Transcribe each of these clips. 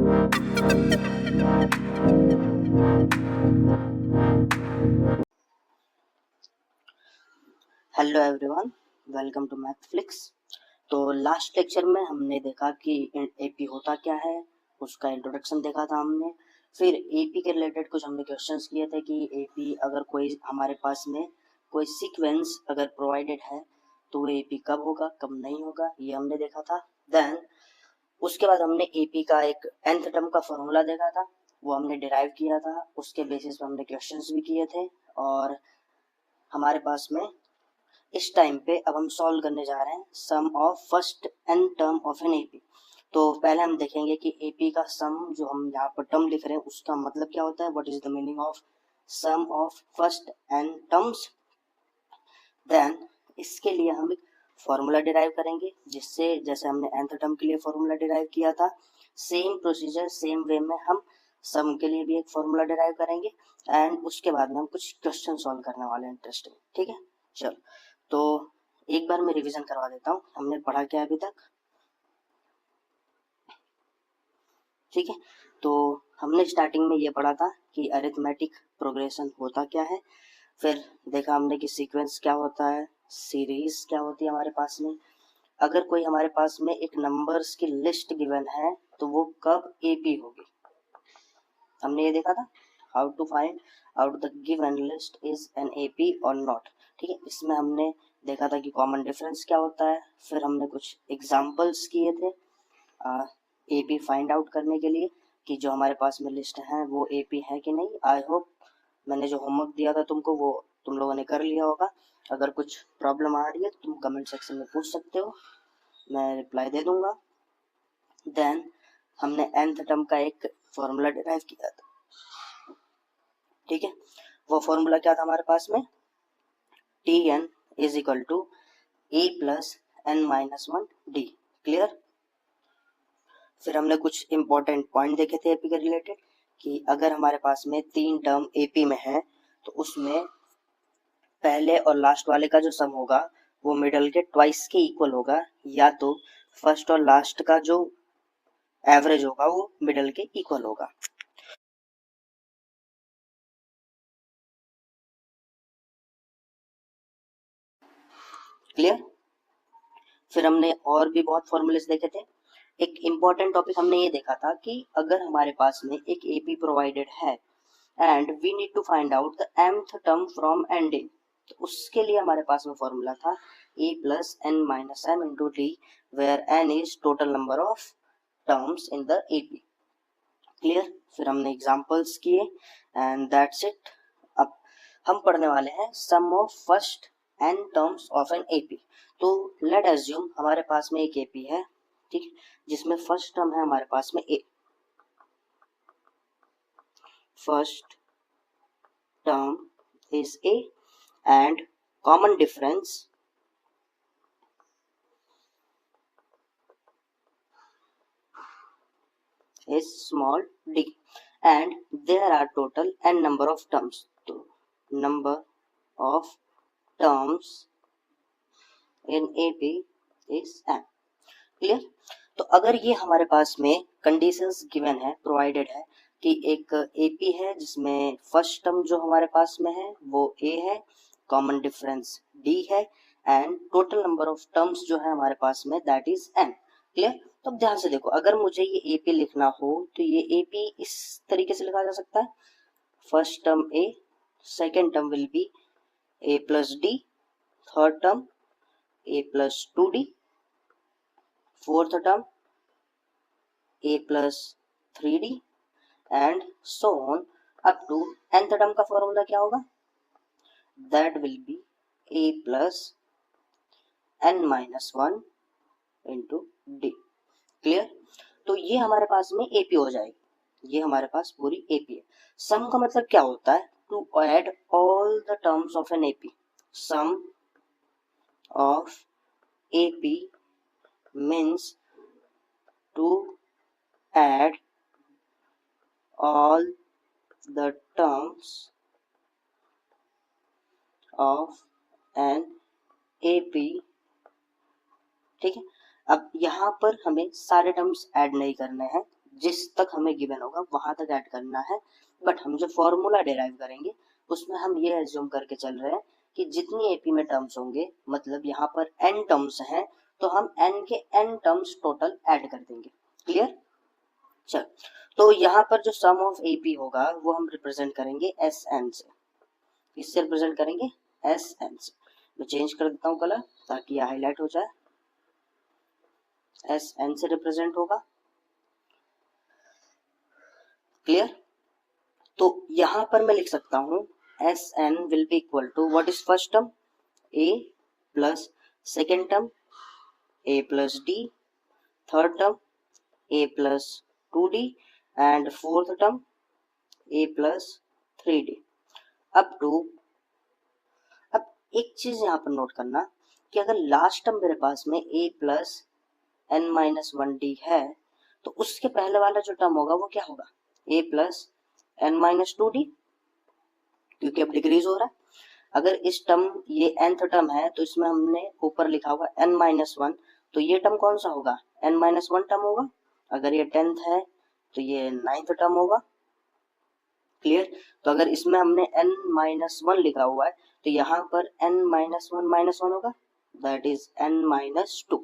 Hello everyone, welcome to Mathflix. तो last lecture में हमने देखा कि एपी होता क्या है, उसका इंट्रोडक्शन देखा था हमने। फिर एपी के रिलेटेड कुछ हमने क्वेश्चंस किए थे कि एपी अगर कोई हमारे पास में कोई सीक्वेंस अगर प्रोवाइडेड है तो वो एपी कब होगा कब नहीं होगा, ये हमने देखा था। देन उसके बाद हमने एपी का एक nth टर्म का फॉर्मूला देखा था, वो हमने डिराइव किया था, उसके बेसिस पे हमने क्वेश्चंस भी किए थे। और हमारे पास में इस टाइम पे अब हम सॉल्व करने जा रहे हैं sum of first n term of an AP. तो पहले हम देखेंगे कि एपी का सम जो हम यहाँ पर टर्म लिख रहे हैं उसका मतलब क्या होता है, what is the meaning of sum of first n terms. Then इसके लिए हम एक फॉर्मूला डिराइव करेंगे, जिससे जैसे हमने nth टर्म के लिए फॉर्मूला डिराइव किया था, सेम प्रोसीजर सेम वे में हम सम के लिए भी एक फॉर्मूला डिराइव करेंगे। एंड उसके बाद में हम कुछ क्वेश्चन सॉल्व करने वाले हैं इंटरेस्टिंग। ठीक है, चलो तो एक बार मैं रिवीजन करवा देता हूँ, हमने पढ़ा क्या अभी तक। ठीक है, तो हमने स्टार्टिंग में ये पढ़ा था कि अरिथमेटिक प्रोग्रेशन होता क्या है, फिर देखा हमने कि सीक्वेंस क्या होता है, सीरीज क्या होती है हमारे पास में, अगर कोई हमारे पास में एक नंबर्स की लिस्ट गिवन है तो वो कब एपी होगी, हमने ये देखा था। How to find out the given list is an AP or not. ठीक है, इसमें हमने देखा था कि कॉमन डिफरेंस क्या होता है, फिर हमने कुछ एग्जांपल्स किए थे एपी फाइंड आउट करने के लिए कि जो हमारे पास में लिस्ट है वो एपी है कि नहीं। आई होप मैंने जो होमवर्क दिया था तुमको वो तुम लोगों ने कर लिया होगा। अगर कुछ प्रॉब्लम आ रही है तो तुम कमेंट सेक्शन में पूछ सकते हो, मैं रिप्लाई दे दूंगा। देन हमने nth टर्म का एक फॉर्मूला डिराइव किया था। ठीक है, वो फॉर्मूला क्या था हमारे पास में, t n is equal to a plus n minus one d. Clear. फिर हमने कुछ इंपॉर्टेंट पॉइंट देखे थे एपी के रिलेटेड कि अगर हमारे पास में 3 टर्म एपी में है तो उसमें पहले और लास्ट वाले का जो सम होगा वो मिडल के ट्वाइस के इक्वल होगा, या तो फर्स्ट और लास्ट का जो एवरेज होगा वो मिडल के इक्वल होगा। क्लियर। फिर हमने और भी बहुत फॉर्मूलेस देखे थे। एक इम्पॉर्टेंट टॉपिक हमने ये देखा था कि अगर हमारे पास में एक एपी प्रोवाइडेड है and we need to find out the mth term from ending, तो उसके लिए हमारे पास में फॉर्मूला था a plus n minus m into d, where n is total number of terms in the AP. Clear. फिर हमने एग्जांपल्स किए एंड दैट्स इट। अब हम पढ़ने वाले हैं sum of first n terms of an AP. तो लेट अज्यूम हमारे पास में एक एपी है, ठीक है, जिसमें फर्स्ट टर्म है हमारे पास में a, first term is a and common difference is small d and there are total n number of terms, तो number of terms in AP is n। Clear. तो अगर ये हमारे पास में कंडीशंस गिवन है, प्रोवाइडेड है कि एक एपी है जिसमें फर्स्ट टर्म जो हमारे पास में है वो ए है, कॉमन डिफरेंस डी है and total number of terms जो है हमारे पास में दैट इज एन। क्लियर। तो अब ध्यान से देखो, अगर मुझे ये एपी लिखना हो तो ये एपी इस तरीके से लिखा जा सकता है, first term A, second term will B A plus D, third term A plus two D, fourth term a plus 3d and so on up to nth term का फॉर्मूला क्या होगा, that will be a plus n minus 1 into d। Clear. तो ये हमारे पास में AP हो जाएगी, ये हमारे पास पूरी एपी है। सम का मतलब क्या होता है, to add all the terms of an AP. Sum of AP means to add all the terms of an AP। ठीक है, अब यहाँ पर हमें सारे टर्म्स ऐड नहीं करने हैं, जिस तक हमें गिवन होगा वहां तक ऐड करना है। बट हम जो फॉर्मूला डिराइव करेंगे उसमें हम ये एज्यूम करके चल रहे हैं कि जितनी एपी में टर्म्स होंगे, मतलब यहाँ पर n टर्म्स हैं, तो हम n के n टर्म्स टोटल ऐड कर देंगे। क्लियर? चल, तो यहाँ पर जो सम ऑफ एपी होगा वो हम रिप्रेजेंट करेंगे Sn से। इससे रिप्रेजेंट करेंगे Sn से। मैं चेंज कर देता हूँ कलर ताकि ये हाईलाइट हो जाए। Sn से रिप्रेजेंट होगा। क्लियर? तो यहां पर मैं लिख सकता हूं Sn will be equal to what is first term a plus second term a plus d, third term a plus 2d and fourth term a plus 3d up to. अब एक चीज यहाँ पर नोट करना कि अगर लास्ट टर्म मेरे पास में a plus n minus 1d है तो उसके पहले वाला जो टर्म होगा वो क्या होगा, a plus n minus 2d, क्योंकि अब डिक्रीज हो रहा है। अगर इस टर्म ये nth टर्म है तो इसमें हमने ऊपर लिखा हुआ n माइनस 1, तो ये टर्म कौन सा होगा, n माइनस 1 टर्म होगा। अगर ये 10th है तो ये 9th टर्म होगा। क्लियर? तो अगर इसमें हमने n माइनस 1 लिखा हुआ है तो यहाँ पर n माइनस 1 होगा, that is n minus 2।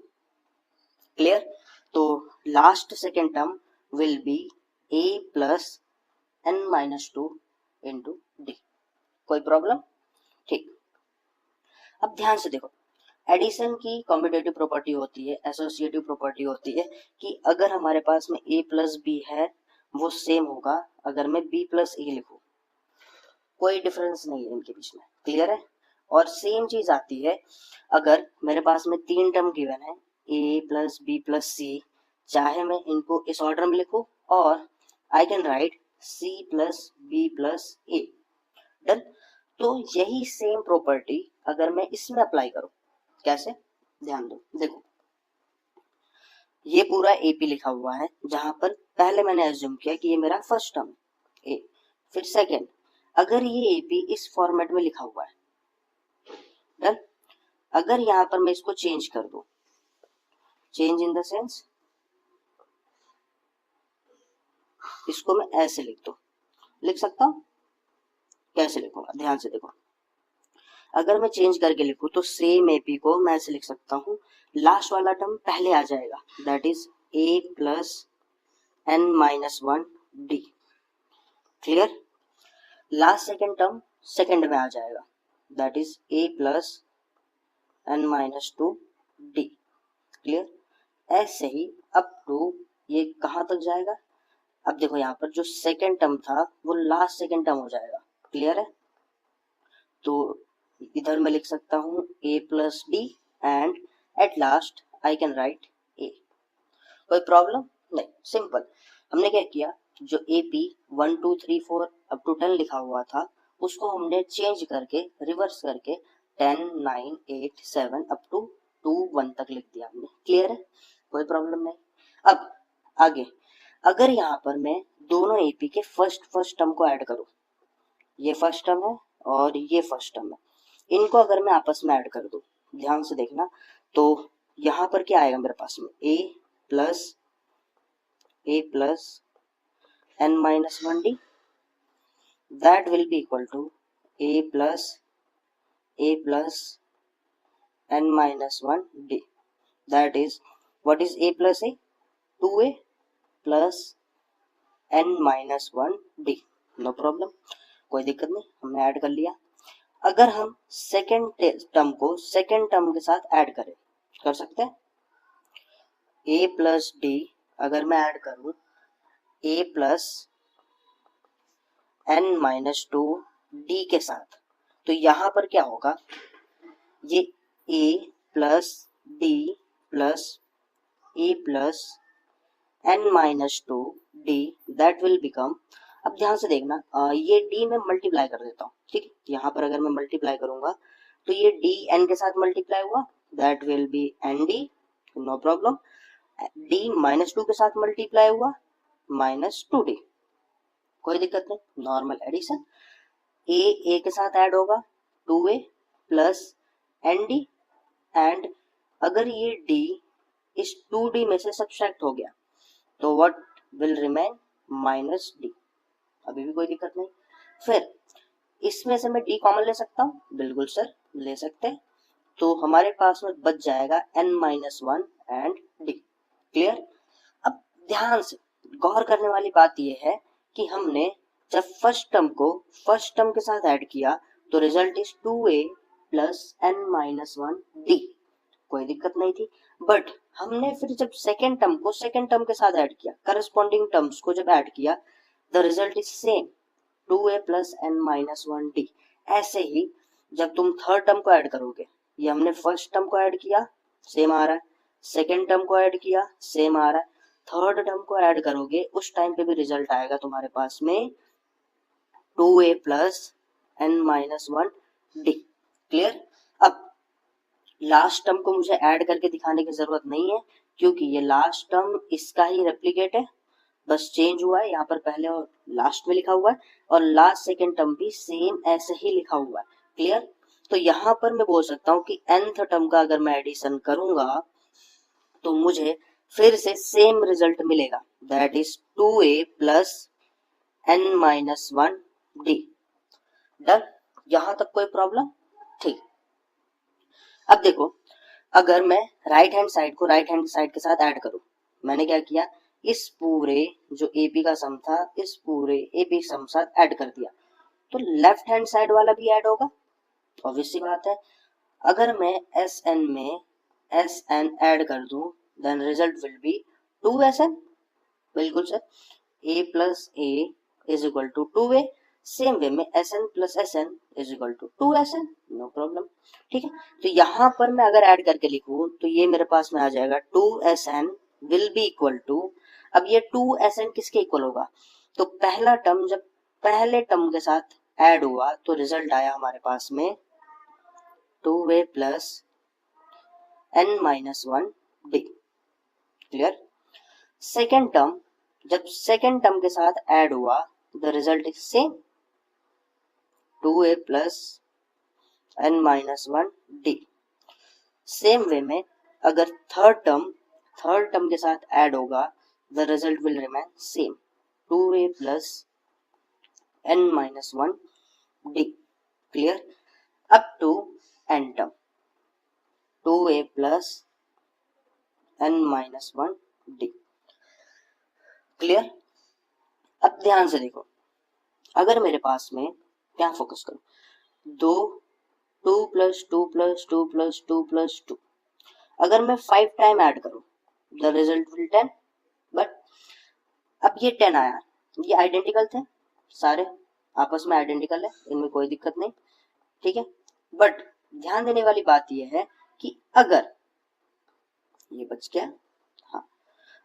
Clear? तो last second term will be a plus n minus 2 into d. कोई प्रॉब्लम? ठीक। अब ध्यान से देखो, एडिशन की कॉम्पिटेटिव प्रॉपर्टी होती है, एसोसिएटिव प्रॉपर्टी होती है कि अगर हमारे पास में a प्लस बी है वो सेम होगा अगर मैं b प्लस ए लिखूं, कोई डिफरेंस नहीं है इनके बीच में। क्लियर है? और सेम चीज आती है अगर मेरे पास में 3 टर्म गिवन है a plus b plus c, चाहे मैं इनको इस ऑर्डर में लिखूं और I can write c plus b plus a. Done? तो यही सेम प्रॉपर्टी अगर मैं इसमें अप्लाई करूं, कैसे? ध्यान दो, देखो ये पूरा एपी लिखा हुआ है जहां पर पहले मैंने एज्यूम किया कि ये मेरा फर्स्ट टर्म ए, फिर सेकेंड, अगर ये एपी इस फॉर्मेट में लिखा हुआ है, डन? अगर यहां पर मैं इसको चेंज कर दूं, चेंज इन द सेंस इसको मैं ऐसे लिख सकता हूं। कैसे लिखूंगा, ध्यान से देखो, अगर मैं चेंज करके लिखूं तो सेम एपी को मैं ऐसे लिख सकता हूं, लास्ट वाला टर्म पहले आ जाएगा, that is a plus n minus 1 d। Clear? Last second term second में आ जाएगा, that is a plus n minus 2 d। Clear? ऐसे ही अप टू ये कहां तक जाएगा। अब देखो यहाँ पर जो सेकेंड टर्म था वो लास्ट सेकेंड टर्म हो जाएगा। क्लियर है? तो इधर मैं लिख सकता हूँ a plus D and at last I can right a। कोई प्रॉब्लम नहीं, सिंपल। हमने क्या किया, जो AP 1 2 3 4 अप टू 10 लिखा हुआ था उसको हमने चेंज करके रिवर्स करके 10 9 8 7 अप टू 2 1 तक लिख दिया हमने। क्लियर है? कोई प्रॉब्लम नहीं। अब आगे, अगर यहाँ पर मैं दोनों AP के फर्स्ट टर्म को ऐड करूं, ये फर्स्ट टर्म है और ये फर्स्ट टर्म है, इनको अगर मैं आपस में ऐड कर दूं, ध्यान से देखना, तो यहाँ पर क्या आएगा मेरे पास में a plus n minus 1d, that will be equal to a plus n minus 1d, that is what is a plus a, 2a plus n minus 1d। No problem, कोई दिक्कत नहीं, हमने ऐड कर लिया। अगर हम सेकेंड टर्म को second term के साथ ऐड करें, कर सकते हैं। a प्लस डी अगर मैं ऐड करूं a plus n minus 2 d के साथ, तो यहां पर क्या होगा, ये a plus D plus a plus n minus 2 d that will become. अब ध्यान से देखना, ये d में मल्टीप्लाई कर देता हूँ, ठीक। यहाँ पर अगर मैं मल्टीप्लाई करूंगा तो ये d n के साथ मल्टीप्लाई हुआ, that will be nd, no problem. d minus 2 के साथ मल्टीप्लाई हुआ, माइनस 2d, कोई दिक्कत नहीं, नॉर्मल एडिशन। a के साथ ऐड होगा 2a प्लस nd, एंड अगर ये d इस 2d में से सब्ट्रैक्ट हो गया तो what will remain minus D, अभी भी कोई दिक्कत नहीं। फिर इसमें से मैं डी कॉमन ले सकता हूँ, बिल्कुल सर ले सकते हैं। तो हमारे पास में बच जाएगा n-1 एंड डी। क्लियर। अब ध्यान से गौर करने वाली बात यह है कि हमने जब फर्स्ट टर्म को फर्स्ट टर्म के साथ ऐड किया तो result is 2a plus n-1 d, कोई दिक्कत नहीं थी। बट हमने फिर जब सेकेंड टर्म को सेकेंड टर्म के साथ ऐड किया, करस्पॉन्डिंग टर्म्स को जब ऐड किया, the result is same 2a plus n-1 D. ऐसे ही जब तुम थर्ड टर्म को ऐड करोगे, ये हमने फर्स्ट टर्म को ऐड किया सेम आ रहा है, सेकेंड टर्म को ऐड किया सेम आ रहा है, थर्ड टर्म को ऐड करोगे उस टाइम पे भी रिजल्ट आएगा तुम्हारे पास में 2a plus n-1 D. Clear. अब लास्ट टर्म को मुझे ऐड करके दिखाने की जरूरत नहीं है क्योंकि ये लास्ट टर्म इसका ही रेप्लिकेट है, बस चेंज हुआ है, यहाँ पर पहले और लास्ट में लिखा हुआ है और लास्ट सेकेंड टर्म भी सेम ऐसे ही लिखा हुआ है। क्लियर। तो यहाँ पर मैं बोल सकता हूँ कि nth टर्म का अगर मैं एडिशन करूंगा तो मुझे फिर से सेम रिजल्ट मिलेगा, that is 2a plus n-1 D. Done. यहां तक कोई प्रॉब्लम? ठीक। अब देखो, अगर मैं राइट हैंड साइड को राइट हैंड साइड के साथ ऐड करूं, मैंने क्या किया, इस पूरे जो एपी का सम था इस पूरे एपी सम साथ ऐड कर दिया, तो लेफ्ट हैंड साइड वाला भी ऐड होगा, ऑब्वियस सी बात है। अगर मैं एस एन में एस एन ऐड कर दूं then result will be 2SN, बिल्कुल sir, a plus a is equal to 2a, same way में SN plus SN is equal to 2SN, no problem. ठीक है। तो यहाँ पर मैं अगर ऐड करके लिखूं तो ये मेरे पास में आ जाएगा 2SN will be equal to, अब ये 2SN किसके इक्वल होगा, तो पहला टर्म जब पहले टर्म के साथ ऐड हुआ तो रिजल्ट आया हमारे पास में 2a plus n-1 D. Clear. Second term जब सेकेंड टर्म के साथ ऐड हुआ the result is same 2a plus n-1 D. Same way में अगर थर्ड टर्म के साथ ऐड होगा the result will remain same 2a plus n-1 D. Clear. Up to n term 2a plus n-1 D. Clear. अब ध्यान से देखो, अगर मेरे पास में क्या फोकस करूं, 2 प्लस 2 प्लस 2 प्लस 2 प्लस 2, अगर मैं 5 टाइम ऐड करूं द रिजल्ट विल 10, बट अब ये 10 आया, ये आइडेंटिकल थे सारे, आपस में आइडेंटिकल है, इनमें कोई दिक्कत नहीं। ठीक है। बट ध्यान देने वाली बात यह है कि अगर ये बच गया, हाँ,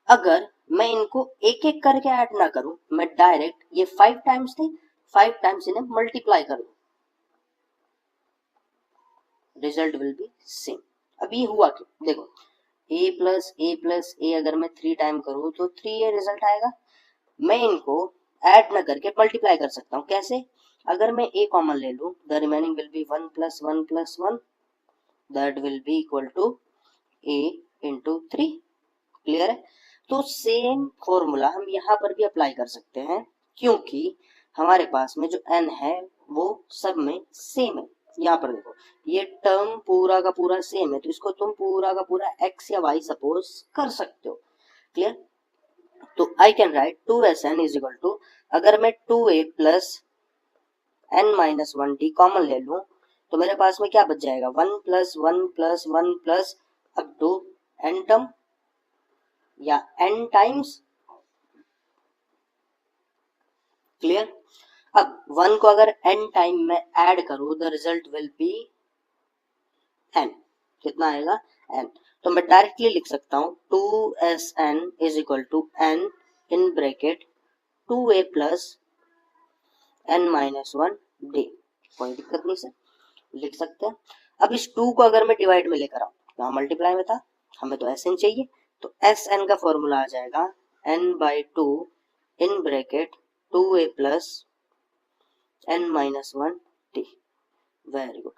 अगर मैं इनको एक एक करके ऐड ना करूं, मैं डायरेक्ट ये 5 टाइम्स थे 5 टाइम्स इन्हें मल्टीप्लाई करूं, रिजल्ट विल बी सेम। अब ये हुआ क्यों, देखो a प्लस ए अगर मैं 3 टाइम करूं तो 3a रिजल्ट आएगा। मैं इनको ऐड ना करके मल्टीप्लाई कर सकता हूं, कैसे, अगर मैं a कॉमन ले लूं the remaining will be 1 plus 1 plus 1 that will be equal to a into 3। Clear है। तो सेम फॉर्मूला हम यहाँ पर भी अप्लाई कर सकते हैं क्योंकि हमारे पास में जो n है वो सब में सेम है। यहाँ पर देखो ये टर्म पूरा का पूरा सेम है तो इसको तुम पूरा का पूरा x या y सपोज कर सकते हो। क्लियर। तो I can write 2SN is equal to, अगर मैं 2a plus n-1 D common ले लूं तो मेरे पास में क्या बच जाएगा, 1 plus 1 plus 1 plus up to n term या n टाइम्स। क्लियर। अब 1 को अगर n टाइम में ऐड करूं the result will be n, कितना आएगा n, तो मैं डायरेक्टली लिख सकता हूं 2SN is equal to n in bracket 2a plus n-1 d, कोई दिक्कत नहीं सर, लिख सकते हैं। अब इस 2 को अगर मैं डिवाइड में लेकर आऊं, यहाँ मल्टीप्लाई में था, हमें तो SN चाहिए, तो SN का फॉर्मूला आ जाएगा n/2 in bracket 2a plus n-1 D. Very good.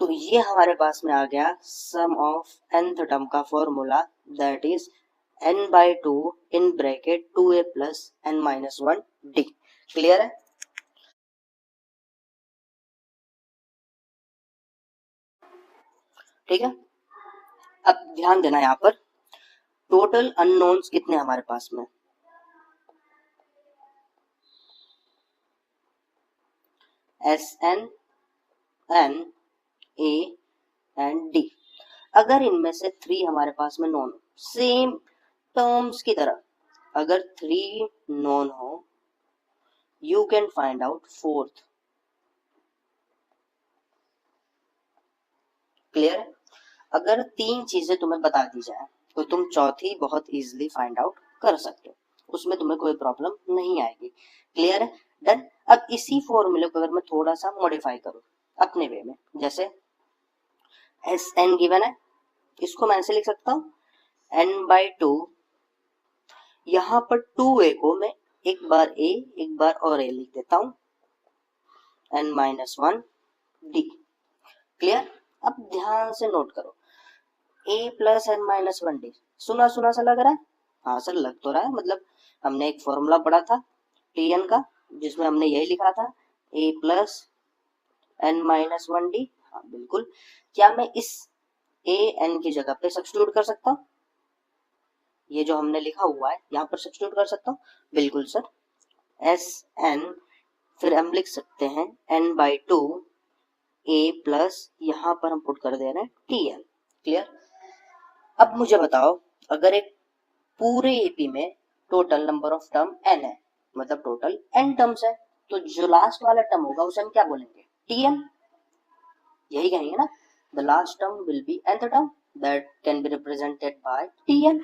तो ये हमारे पास में आ गया सम ऑफ nth टर्म का formula, that is n/2 in bracket 2a plus n-1d। Clear है? ठीक है, अब ध्यान देना यहाँ पर टोटल अननोन्स कितने हमारे पास में, SN, N, A and D। अगर इनमें से 3 हमारे पास में नॉन, सेम टर्म्स की तरह अगर 3 नॉन हो, you can find out fourth. Clear है? अगर 3 चीजें तुम्हें बता दी जाए तो तुम चौथी बहुत इजीली फाइंड आउट कर सकते हो, उसमें तुम्हें कोई प्रॉब्लम नहीं आएगी। क्लियर है? डन। अब इसी फॉर्मूले को अगर मैं थोड़ा सा मॉडिफाई करूं अपने वे में, जैसे SN गिवन है, इसको मैं ऐसे लिख सकता हूं n/2, यहां पर 2a को मैं एक बार a एक बार और a लिख देता हूं n-1d। क्लियर? अब ध्यान से नोट करो, a प्लस n-1d सुना सुना सा लग रहा है? हाँ सर लग तो रहा है, मतलब हमने एक फॉर्मूला पढ़ा था tn का जिसमें हमने यही लिखा था a प्लस n-1d। हाँ बिल्कुल। क्या मैं इस a n की जगह पे सब्स्टिट्यूट कर सकता हूँ? ये जो हमने लिखा हुआ है यहाँ पर सब्स्टिट्यूट कर सकता हूँ? बिल्कुल सर। SN फिर हम लिख सकते हैं n/2 a प्लस यहाँ पर हम पुट कर दे रहे हैं tn। क्लियर? अब मुझे बताओ, अगर एक पूरे एपी में total number of term n है, मतलब टोटल n टर्म्स है, तो जो लास्ट वाला टर्म होगा उसे हम क्या बोलेंगे? tn। यही कहेंगे ना, the last term will B nth term that can be represented by tn।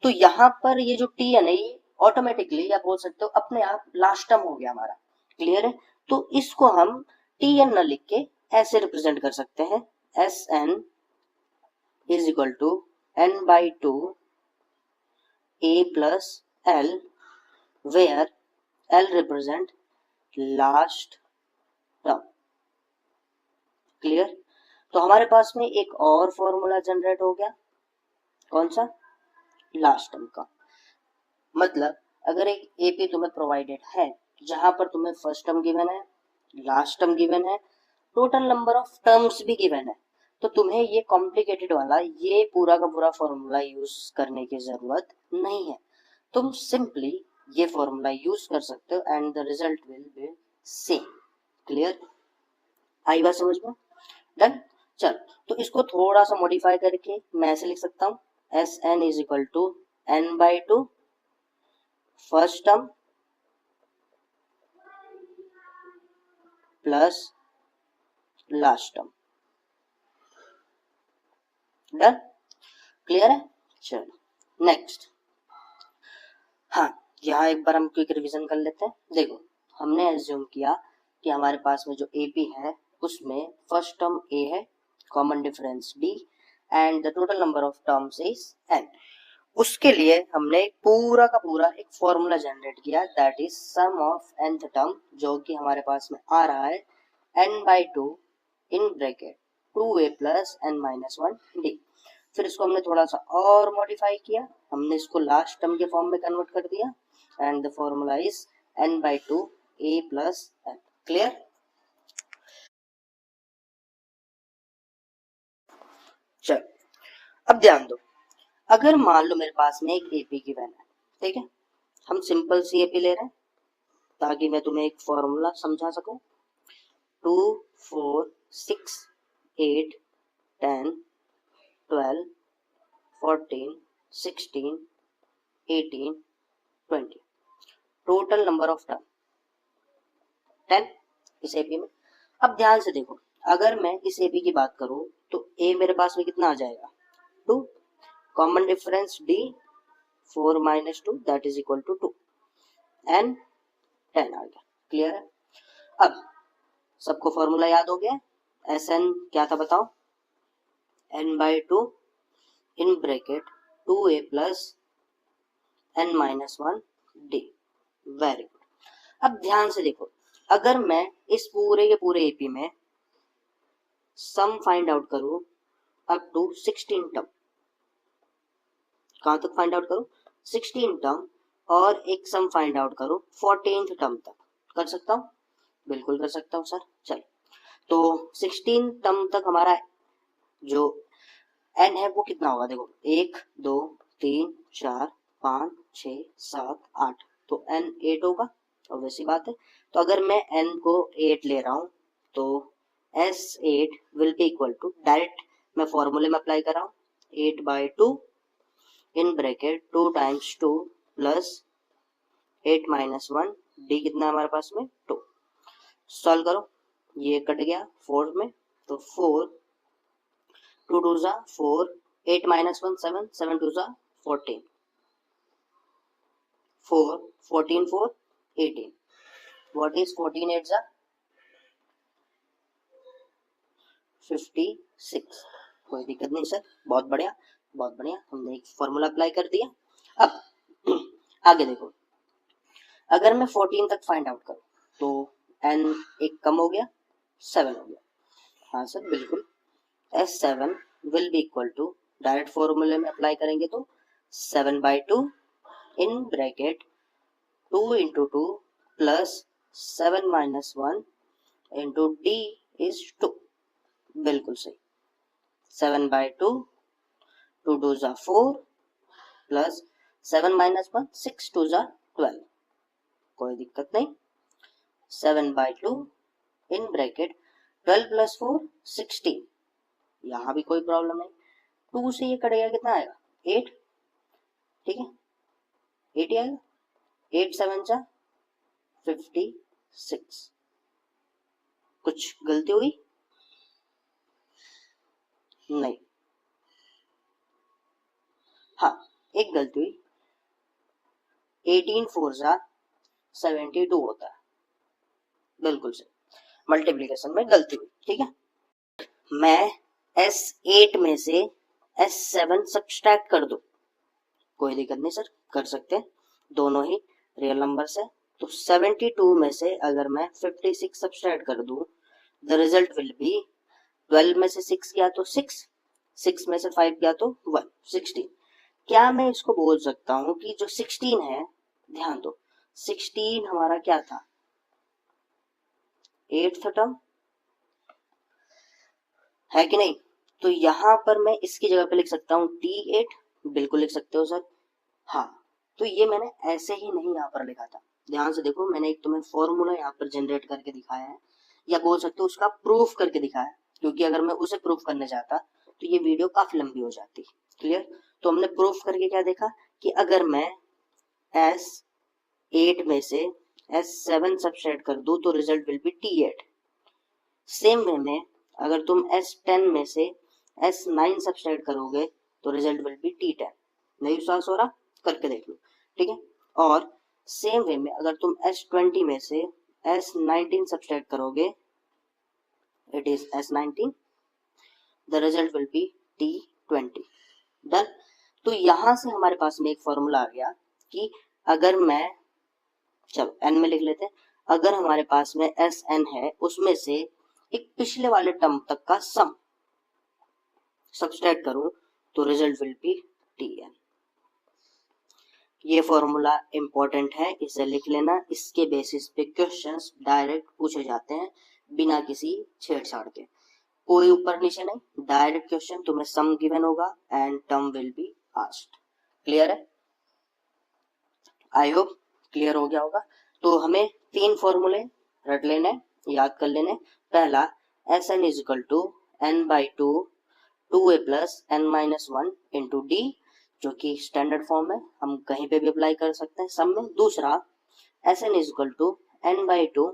तो यहाँ पर ये जो tn है ये ऑटोमेटिकली या बोल सकते हो अपने आप लास्ट टर्म हो गया हमारा। क्लियर है? तो इसको हम tn न लिख के ऐसे रिप्रेजेंट कर सकते हैं, Sn is equal to n/2 a plus l, where l represent last term। क्लियर? तो हमारे पास में एक और फॉर्मूला जनरेट हो गया, कौन सा? लास्ट टर्म का। मतलब अगर एक एपी तुम्हें प्रोवाइडेड है जहां पर तुम्हें फर्स्ट टर्म गिवन है, लास्ट टर्म गिवन है, टोटल नंबर ऑफ टर्म्स भी गिवन है, तो तुम्हें ये कॉम्प्लिकेटेड वाला ये पूरा का पूरा फॉर्मूला यूज करने की जरूरत नहीं है। तुम सिंपली ये फॉर्मूला यूज कर सकते हो and the result will be same. Clear? आई बात समझ में? डन। चल, तो इसको थोड़ा सा मॉडिफाई करके मैं ऐसे लिख सकता हूँ SN is equal to n/2 first term plus last term. Done? Clear है? चलो नेक्स्ट। हाँ, यहाँ एक बार हम क्विक रिवीजन कर लेते हैं। देखो, हमने एज्यूम किया कि हमारे पास में जो एपी है उसमें फर्स्ट टर्म a है, common difference d and the total number of terms is n। उसके लिए हमने पूरा का पूरा एक फॉर्मूला जनरेट किया that is sum of nth term, जो कि हमारे पास में आ रहा है n/2 in bracket 2a plus n-1d। फिर इसको हमने थोड़ा सा और मॉडिफाई किया, हमने इसको लास्ट टर्म के फॉर्म में कन्वर्ट कर दिया and the formula is n/2 a plus n। Clear? चल, अब ध्यान दो, अगर मान लो मेरे पास में एक एपी गिवन है, ठीक है, हम सिंपल सी एपी ले रहे हैं ताकि मैं तुम्हें एक फॉर्मूला समझा सकूं। 2, 4, 6, 8, 10, 12, 14, 16, 18, 20, टोटल नंबर ऑफ टर्म 10 इस एपी में। अब ध्यान से देखो, अगर मैं इस एपी की बात करूं तो ए मेरे पास में कितना आ जाएगा? 2, common difference d 4 - 2 that is equal to 2 एन 10 आ गया। क्लियर है? अब सबको फॉर्मूला याद हो गया? Sn क्या था बताओ? n/2 in bracket 2a plus n-1d। Very good. अब ध्यान से देखो, अगर मैं इस पूरे के पूरे एपी में सम फाइंड आउट करूं अप टू 16 टर्म, कहां तक फाइंड आउट करूं? 16 टर्म और एक सम फाइंड आउट करो 14th टर्म तक। कर सकता हूँ? बिल्कुल कर सकता हूँ सर। चलो, तो 16 टर्म तक हमारा जो n है वो कितना होगा? देखो 1 2 3 4 5 6 7 8, तो n 8 होगा, और वैसी बात है। तो अगर मैं n को 8 ले रहा हूं तो S8 will be equal to, direct मैं फॉर्मूले में अप्लाई कर रहा हूं, 8/2 in bracket 2 times 2 plus 8 minus 1, d कितना है हमारे पास में? 2। सॉल्व करो, ये कट गया 4 में, तो 4 2 2 जा 4, 8 माइनस 1 7, 7 2 जा 14, 4 14 4 18, व्हाट इज 14 8 जा 56। कोई दिक्कत नहीं सर, बहुत बढ़िया बहुत बढ़िया, हमने एक फॉर्मूला अप्लाई कर दिया। अब आगे देखो, अगर मैं 14 तक फाइंड आउट करूं तो n एक कम हो गया, 7 हो गया। हाँ सर बिल्कुल, S7 will be equal to, direct फॉर्मूले में अप्लाई करेंगे तो 7/2 in bracket 2 into 2 plus 7 minus 1 into d is 2। बिल्कुल सही, 7/2, 2 2 जा 4 प्लस 7 माइनस 1 6 2 जा 12, कोई दिक्कत नहीं। 7/2 इन ब्रैकेट 12 प्लस 4 16, यहाँ भी कोई प्रॉब्लम नहीं। 2 से ये कटेगा, कितना आएगा? 8, ठीक है 8 ही आएगा। 8 7 जा 56, कुछ गलती हुई? नहीं, हाँ एक गलती हुई, 18 4 जा 72 होता है, बिल्कुल सही, मल्टीप्लीकेशन में गलती हुई, ठीक है। मैं S8 में से S7 सब्सट्रैक्ट कर दूं, कोई दिक्कत नहीं सर, कर सकते हैं, दोनों ही रियल नंबर्स है। तो 72 में से अगर मैं 56 सब्सट्रैक्ट कर दूं, द रिजल्ट विल बी, 12 में से 6 गया तो 6, 6 में से 5 गया तो 1, 16। क्या मैं इसको बोल सकता हूं कि जो 16 है, ध्यान दो 16 हमारा क्या था? 8th टर्म है कि नहीं? तो यहां पर मैं इसकी जगह पे लिख सकता हूं T8, बिल्कुल लिख सकते हो सर। हाँ, तो ये मैंने ऐसे ही नहीं यहाँ पर लिखा था, ध्यान से देखो, मैंने एक तुम्हें फॉर्मूला यहाँ पर जनरेट करके दिखाया है, या बोल सकते हो उसका प्रूफ करके दिखाया है, क्योंकि अगर मैं उसे प्रूफ करने जाता तो ये वीडियो काफी लंबी हो जाती। क्लियर? तो हमने प्रूफ करके क्या देखा कि अगर मैं S8 में से S7 सब्सट्रैक्ट कर दूं तो result will B T8। Same way में अगर तुम S10 में से S9 सब्सट्रैक्ट करोगे तो रिजल्ट विल बी T10। नहीं विश्वास हो रहा? करके देख लो, ठीक है। और सेम वे में अगर तुम S20 में से S19 सब्सट्रैक्ट करोगे, it is S19, the result will B T20। Done. तो यहां से हमारे पास में एक फॉर्मूला आ गया कि अगर मैं, चलो n में लिख लेते हैं, अगर हमारे पास में Sn है, उसमें से एक पिछले वाले टर्म तक का सम सब्सट्रैक्ट करूं तो रिजल्ट विल बी Tn। ये फॉर्मूला इंपॉर्टेंट है, इसे लिख लेना, इसके बेसिस पे क्वेश्चंस डायरेक्ट पूछे जाते हैं बिना किसी छेड़छाड़ के, कोई ऊपर नीचे नहीं, डायरेक्ट क्वेश्चन, तुम्हें सम गिवन होगा and term will be asked. Clear है? आई होप क्लियर हो गया होगा। तो हमें 3 फॉर्मूले रट लेने, याद कर लेने। पहला, Sn is equal to n/2 2a plus n minus 1 into d, जो कि स्टैंडर्ड फॉर्म है, हम कहीं पे भी अप्लाई कर सकते हैं सम में। दूसरा, Sn is equal to n/2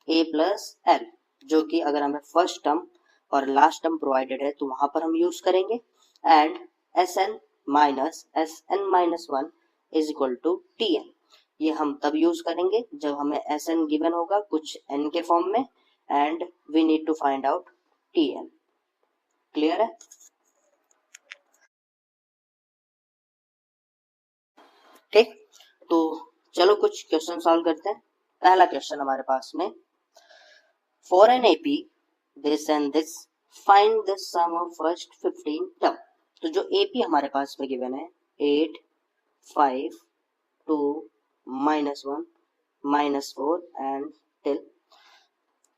a plus l, जो कि अगर हमें फर्स्ट टर्म और लास्ट टर्म प्रोवाइडेड है तो वहां पर हम यूज करेंगे। And Sn minus Sn minus 1 is equal to Tn, ये हम तब यूज करेंगे जब हमें Sn गिवन होगा कुछ n के फॉर्म में and we need to find out Tn। Clear है? ठीक, तो चलो कुछ क्वेश्चन सॉल्व करते हैं। पहला क्वेश्चन हमारे पास में, for an AP this and this find the sum of first 15 term. तो जो AP हमारे पास में गिवन है 8 5, 2, -1, -4 एंड टिल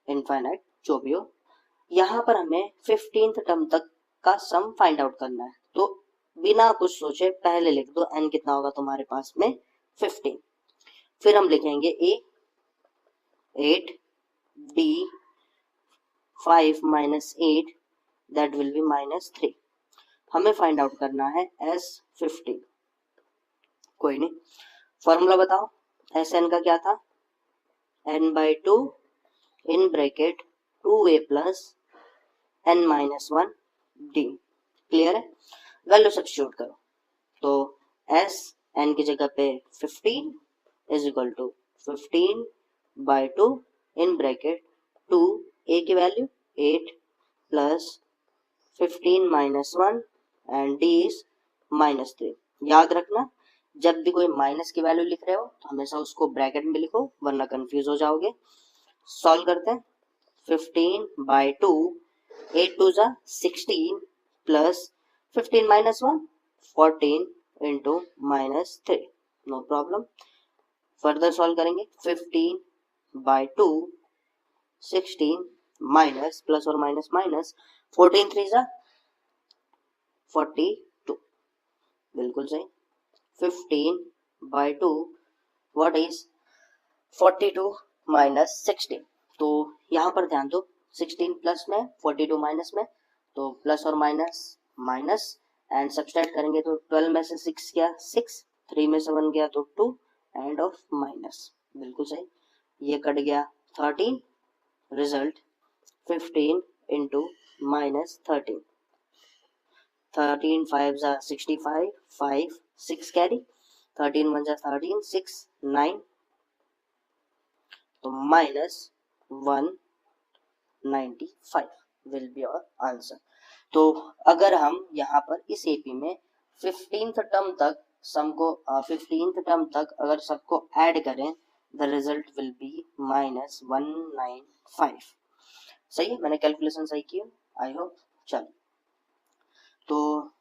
इनफाइनाइट, जो भी हो। यहाँ पर हमें 15th टर्म तक का सम फाइंड आउट करना है, तो बिना कुछ सोचे पहले लिख दो n कितना होगा तुम्हारे पास में 15। फिर हम लिखेंगे a 8, b 5 - 8 that will B -3। हमें फाइंड आउट करना है s 15। कोई नहीं, फॉर्मूला बताओ। एस एन का क्या था, n/2 in bracket 2a plus n-1 d। Clear है, वैल्यू सब्स्टिट्यूट करो। तो s n की जगह पे 15 is equal to 15/2 in bracket 2 a की value 8 plus 15 - 1 and d is -3। याद रखना, जब भी कोई माइनस की वैल्यू लिख रहे हो तो हमेशा उसको ब्रैकेट में लिखो, वरना कंफ्यूज हो जाओगे। सॉल्व करते हैं। 15/2, 8 2 जा 16 plus 15 - 1 14 into -3, no problem. Further solve करेंगे। 15/2 16 माइनस प्लस और माइनस माइनस 14 3 जा 42, बिल्कुल सही। 15/2 व्हाट इज 42 - 16। तो यहाँ पर ध्यान दो, 16 प्लस में 42 माइनस में, तो प्लस और माइनस माइनस एंड सब्सट्रैक्ट करेंगे तो 12 में से 6 गया 6, 3 में से 1 गया तो 2 एंड ऑफ माइनस, बिल्कुल सही। ये कट गया 13, रिजल्ट 15 इंटू -13। 13 5 जा 65, 5 6 कैरी, 13 1 जा 13, 6 9, तो -195 विल बी योर आंसर। तो अगर हम यहाँ पर इस एपी में 15th टर्म तक सम को 15th टर्म तक अगर सबको ऐड करें, द रिजल्ट विल बी -195। सही है, मैंने कैलकुलेशन सही की, आई होप। चलो, तो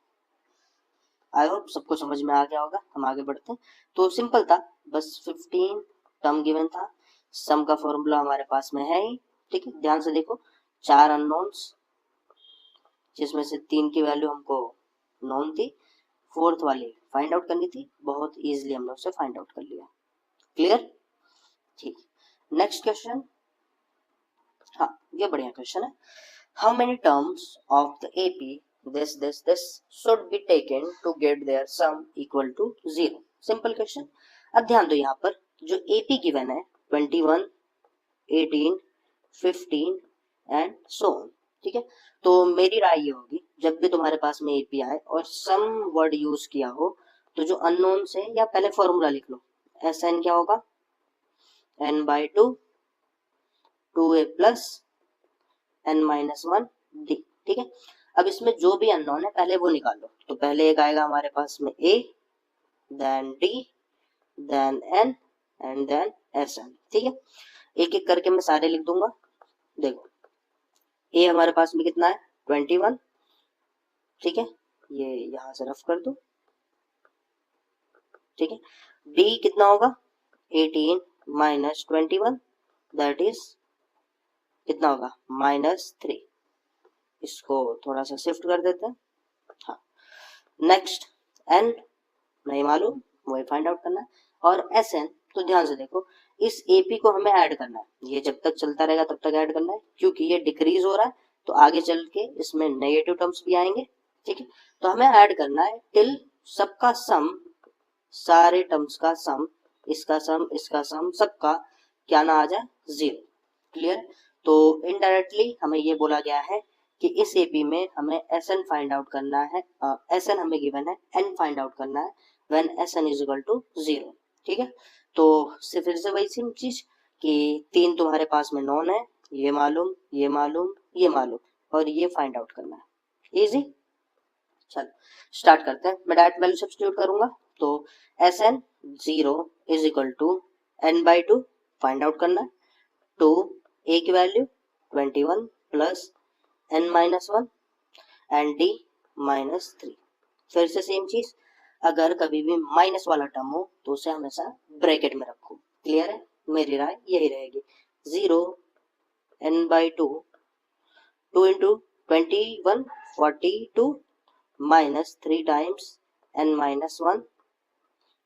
आई होप सबको समझ में आ गया होगा। हम आगे बढ़ते हैं। तो सिंपल था, बस 15 टर्म गिवन था, सम का फॉर्मूला हमारे पास में है ही, ठीक है। ध्यान से देखो, 4 अननोन्स, जिसमें से 3 की वैल्यू हमको नॉन थी, 4th वाली फाइंड आउट करनी थी, बहुत इजीली हमने उसे फाइंड आउट कर लिया। क्लियर, ठीक। नेक्स्ट क्वेश्चन, हाँ ये बढ़िया क्वेश्चन है। How many terms of the AP this should be taken to get their sum equal to 0। Simple question. अब ध्यान दो, यहाँ पर जो एपी गिवन है 21, 18, 15 एंड सो ऑन, ठीक है। तो मेरी राय ये होगी, जब भी तुम्हारे पास में एपी आए और सम वर्ड यूज किया हो, तो जो अननोन से या पहले फॉर्मूला लिख लो। एस एन क्या होगा, n/2 2a plus n-1 d, ठीक है। अब इसमें जो भी अननोन है पहले वो निकालो। तो पहले एक आएगा हमारे पास में a, then d, then n and then sn, ठीक है। एक एक करके मैं सारे लिख दूंगा। देखो, a हमारे पास में कितना है 21, ठीक है, ये यहां से रफ कर दो, ठीक है। d कितना होगा 18 - 21 दैट इज कितना होगा -3। इसको थोड़ा सा शिफ्ट कर देते हैं। हाँ, नेक्स्ट n नहीं मालूम, वही फाइंड आउट करना है। और sn, तो ध्यान से देखो, इस AP को हमें ऐड करना है। ये जब तक चलता रहेगा तब तक ऐड करना है, क्योंकि ये डिक्रीज हो रहा है तो आगे चल के इसमें नेगेटिव टर्म्स भी आएंगे, ठीक है। तो हमें ऐड करना है टिल सबका सम, सारे टर्म्स का सम, इसका सम, इसका सम, सबका क्या ना आ जाए 0। क्लियर। तो इनडायरेक्टली हमें ये बोला गया है कि इस एपी में हमें Sn फाइंड आउट करना है, Sn हमें गिवन है, n फाइंड आउट करना है when Sn is equal to 0, ठीक है। तो फिर से वही सेम चीज कि 3 तुम्हारे पास में नॉन है, ये मालूम, ये मालूम, ये मालूम, और ये फाइंड आउट करना है। इजी, चलो स्टार्ट करते हैं। मैं डायरेक्ट वैल्यू सब्स्टिट्यूट करूंगा, तो Sn 0 is equal to n/2 find out करना है, 2 a की value 21 plus n-1 and d -3। फिर से सेम चीज, अगर कभी भी माइनस वाला टर्म हो तो उसे हमेशा ब्रैकेट में रखो। क्लियर है? मेरी राय यही रहेगी। 0 n/2 2 into 21 42 minus 3 times n-1।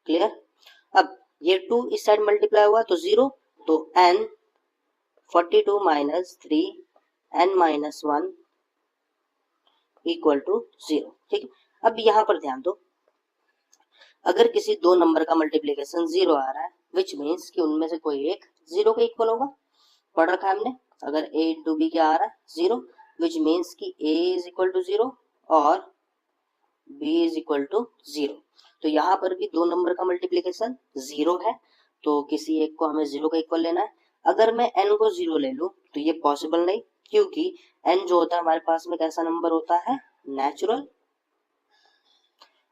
Clear? अब ये 2 इस साइड मल्टीप्लाई हुआ तो 0, तो n 42 minus 3 n-1 equal to 0। ठीक है, अब यहाँ पर ध्यान दो, अगर किसी दो नंबर का मल्टीप्लीकेशन 0 आ रहा है विच मीन्स कि उनमें से कोई एक 0 के इक्वल होगा। पढ़ रखा है हमने। अगर a इंटू बी क्या आ रहा है 0, विच मीन्स कि a इज इक्वल टू 0 और b इज इक्वल टू 0। तो यहाँ पर भी दो नंबर का मल्टीप्लीकेशन 0 है, तो किसी एक को हमें 0 का इक्वल लेना है। अगर मैं n को 0 ले लूं तो ये पॉसिबल नहीं, क्योंकि n जो होता है हमारे पास में कैसा नंबर होता है, नेचुरल।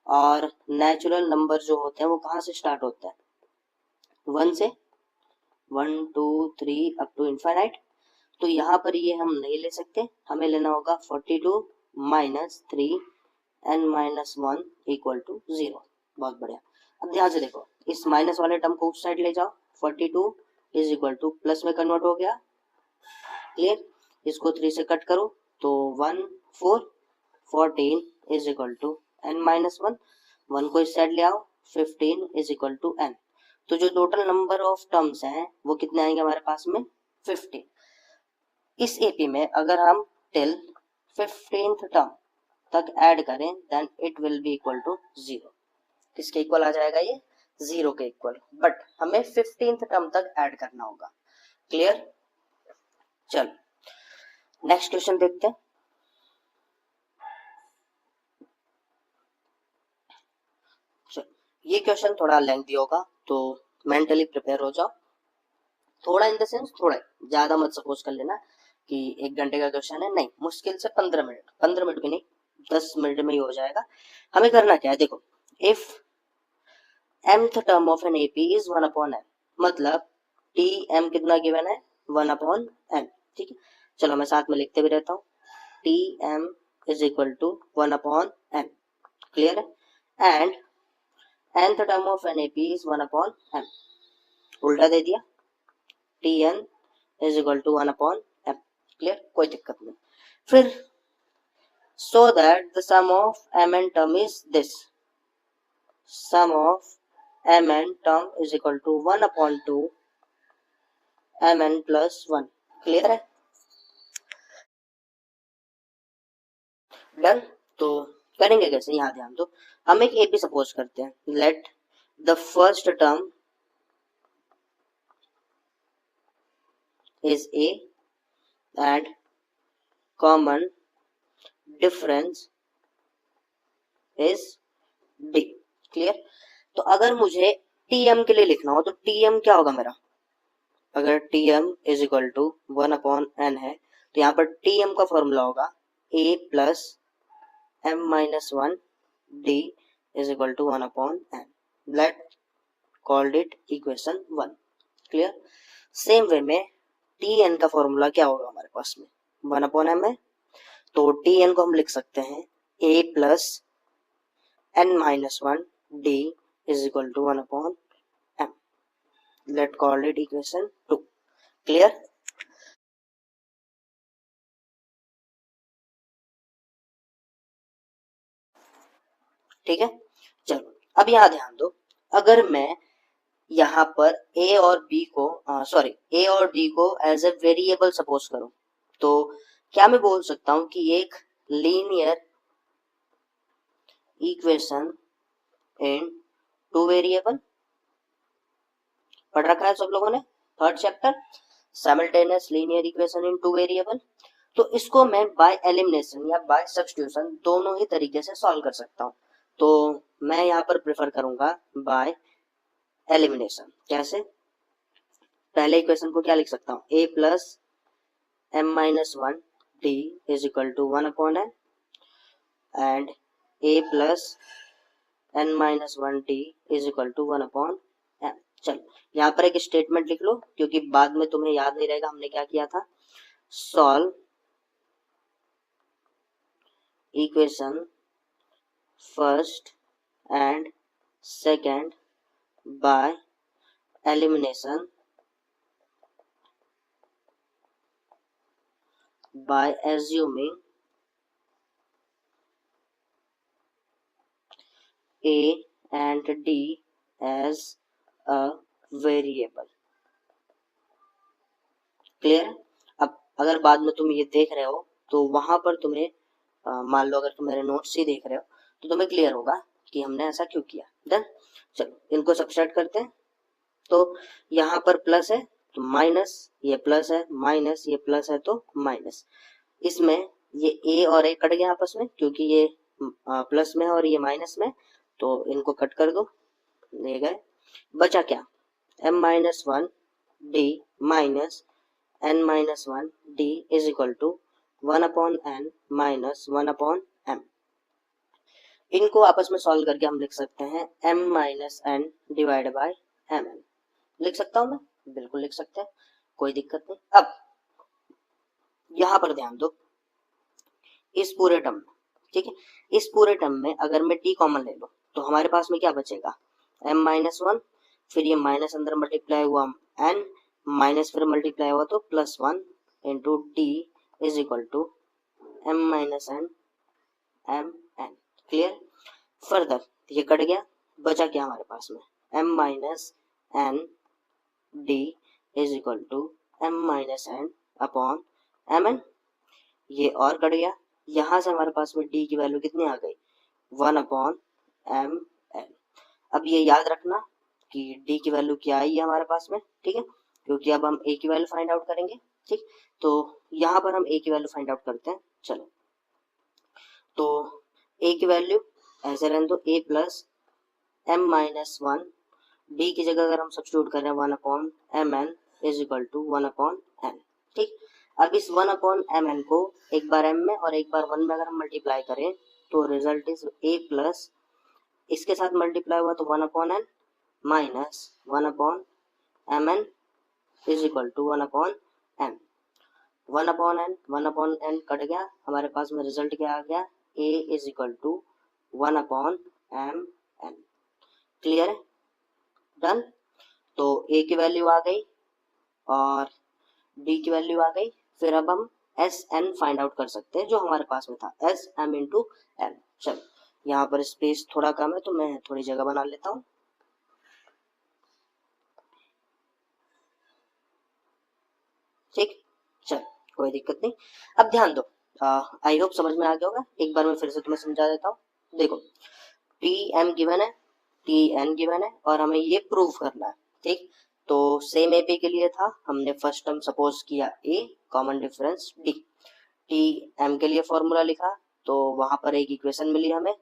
और नेचुरल नंबर जो होते हैं वो कहाँ से स्टार्ट होता है, 1 से, 1 2 3 अप टू इनफाइनाइट। तो यहाँ पर ये हम नहीं ले सकते, हमें लेना होगा 42 माइनस 3 n-1 इक्वल टू 0। बहुत बढ़िया। अब ध्यान से देखो, इस माइनस वाले टर्म को उस साइड ले जाओ, 42 इज इक्वल टू प्लस में कन्वर्ट हो गया। क्लियर? इसको 3 से कट करो तो 1 4 14 इज इक्वल टू n-1। 1 को इस साइड ले आओ, 15 इज इक्वल टू n। तो जो टोटल नंबर ऑफ टर्म्स हैं वो कितने आएंगे हमारे पास में, 15। इस एपी में अगर हम टिल 15th टर्म तक ऐड करें then it will be equal to 0। किसके इक्वल आ जाएगा ये, 0 के इक्वल, बट हमें 15th टर्म तक ऐड करना होगा। क्लियर? चलो नेक्स्ट क्वेश्चन देखते हैं। चलो, ये क्वेश्चन थोड़ा लेंथी होगा तो मेंटली प्रिपेयर हो जाओ। थोड़ा इन द सेंस थोड़ा, ज्यादा मत सपोज कर लेना कि 1 घंटे का क्वेश्चन है, नहीं, मुश्किल से 15 मिनट भी नहीं, 10 मिनट में ही हो जाएगा। हमें करना क्या है, देखो, if mth term of an AP is 1/n, मतलब tm कितना गिवन है, 1/n। ठीक है, चलो मैं साथ में लिखते भी रहता हूँ, tm is equal to 1/n। Clear है? And nth term of an AP is 1/n, उल्टा दे दिया, tn is equal to 1/m। Clear? कोई दिक्कत नहीं। फिर so that the sum of mn term is this, sum of mn term is equal to 1/2 mn plus 1। Clear है? Done. तो करेंगे कैसे, यहाँ ध्यान दो, हम एक एपी सपोज करते हैं, let the first term is a and common difference is d। Clear? तो अगर मुझे tm के लिए लिखना हो तो tm क्या होगा मेरा, अगर tm is equal to 1/n है तो यहाँ पर tm का फॉर्मूला होगा a plus m-1 d is equal to 1/n। Let called it equation 1। Clear? Same way में tn का फॉर्मूला क्या होगा हमारे पास में, 1/m है, तो tn को हम लिख सकते हैं a plus n-1 d is equal to 1/m। Let call it equation 2। Clear? ठीक है, चलो अब यहाँ ध्यान दो, अगर मैं यहाँ पर a और b को a और d को एज ए वेरिएबल सपोज करूं तो क्या मैं बोल सकता हूं कि एक लीनियर इक्वेशन इन 2 वेरिएबल, पढ़ रखा है सब लोगों ने, 3rd chapter, simultaneous linear equation in 2 variable. तो इसको मैं बाय एलिमिनेशन या बाय सब्स्टिट्यूशन दोनों ही तरीके से सॉल्व कर सकता हूं, तो मैं यहाँ पर प्रेफर करूंगा बाय एलिमिनेशन। कैसे? पहले इक्वेशन को क्या लिख सकता हूँ, a plus m-1 d is equal to 1/n and a plus n-1 d is equal to 1/m। चलो यहाँ पर एक स्टेटमेंट लिख लो क्योंकि बाद में तुम्हें याद नहीं रहेगा हमने क्या किया था, solve equation first and second by elimination by assuming A and D as a variable। Clear है? अब अगर बाद में तुम ये देख रहे हो तो वहां पर तुम्हें मान लो अगर तुम मेरे नोट्स ही देख रहे हो तो तुम्हें क्लियर होगा कि हमने ऐसा क्यों किया। डन। चलो इनको सब्सट्रैक्ट करते हैं। तो यहाँ पर प्लस है तो माइनस, ये प्लस है माइनस, ये प्लस है तो माइनस। इसमें ये ए और ए कट गया आपस में क्योंकि ये प्लस में और ये माइनस में, तो इनको कट कर दो, ले गए। बचा क्या? m minus one d minus n minus one d is equal to 1/n minus 1/m। इनको आपस में सॉल्व करके हम लिख सकते हैं m minus n divide by mn। लिख सकता हूं मैं? बिल्कुल लिख सकते हैं, कोई दिक्कत नहीं। अब यहां पर ध्यान दो, इस पूरे टर्म में, ठीक है, इस पूरे टर्म में अगर मैं t कॉमन ले लूं तो हमारे पास में क्या बचेगा? m माइनस वन, फिर ये माइनस अंदर मल्टीप्लाई हुआ n, माइनस फिर मल्टीप्लाई हुआ तो plus one into d is equal to m minus n m n। क्लियर? फर्दर ये कट गया, बचा क्या हमारे पास में? m minus n d is equal to m minus n upon mn। ये और कट गया, यहां से हमारे पास में d की वैल्यू कितनी आ गई? 1/mn। अब ये याद रखना कि d की वैल्यू क्या आई है हमारे पास में, ठीक है, क्योंकि अब हम a की वैल्यू फाइंड आउट करेंगे। ठीक, तो यहाँ पर हम a की वैल्यू फाइंड आउट करते हैं। चलो, तो a की वैल्यू ऐसे रहने दो, a plus m minus one, D की जगह अगर हम सब्स्टिट्यूट करें 1/mn is equal to 1/n। ठीक, अब इस 1/mn को एक बार m में और एक बार 1 में अगर हम मल्टीप्लाई करें तो रिजल्ट इज a प्लस, इसके साथ मल्टीप्लाई हुआ तो 1/n minus 1/mn is equal to 1/n। 1/n cut गया, हमारे पास में रिजल्ट क्या आ गया? a is equal to 1/mn। Clear है? डन। तो a की वैल्यू आ गई और d की वैल्यू आ गई। फिर अब हम एस एन फाइंड आउट कर सकते हैं जो हमारे पास में था, एस एम इंटू एन। चलो, यहाँ पर स्पेस थोड़ा कम है तो मैं थोड़ी जगह बना लेता हूँ। ठीक, चल कोई दिक्कत नहीं। अब ध्यान दो, आई होप समझ में आ गया होगा। एक बार मैं फिर से तुम्हें समझा देता हूँ। देखो, टी एम गिवन है, टी एन गिवन है और हमें ये प्रूव करना है। ठीक, तो सेम एपी के लिए था, हमने फर्स्ट टर्म सपोज किया a, common difference d. T m के लिए फॉर्मूला लिखा तो वहां पर एक इक्वेशन मिली हमें,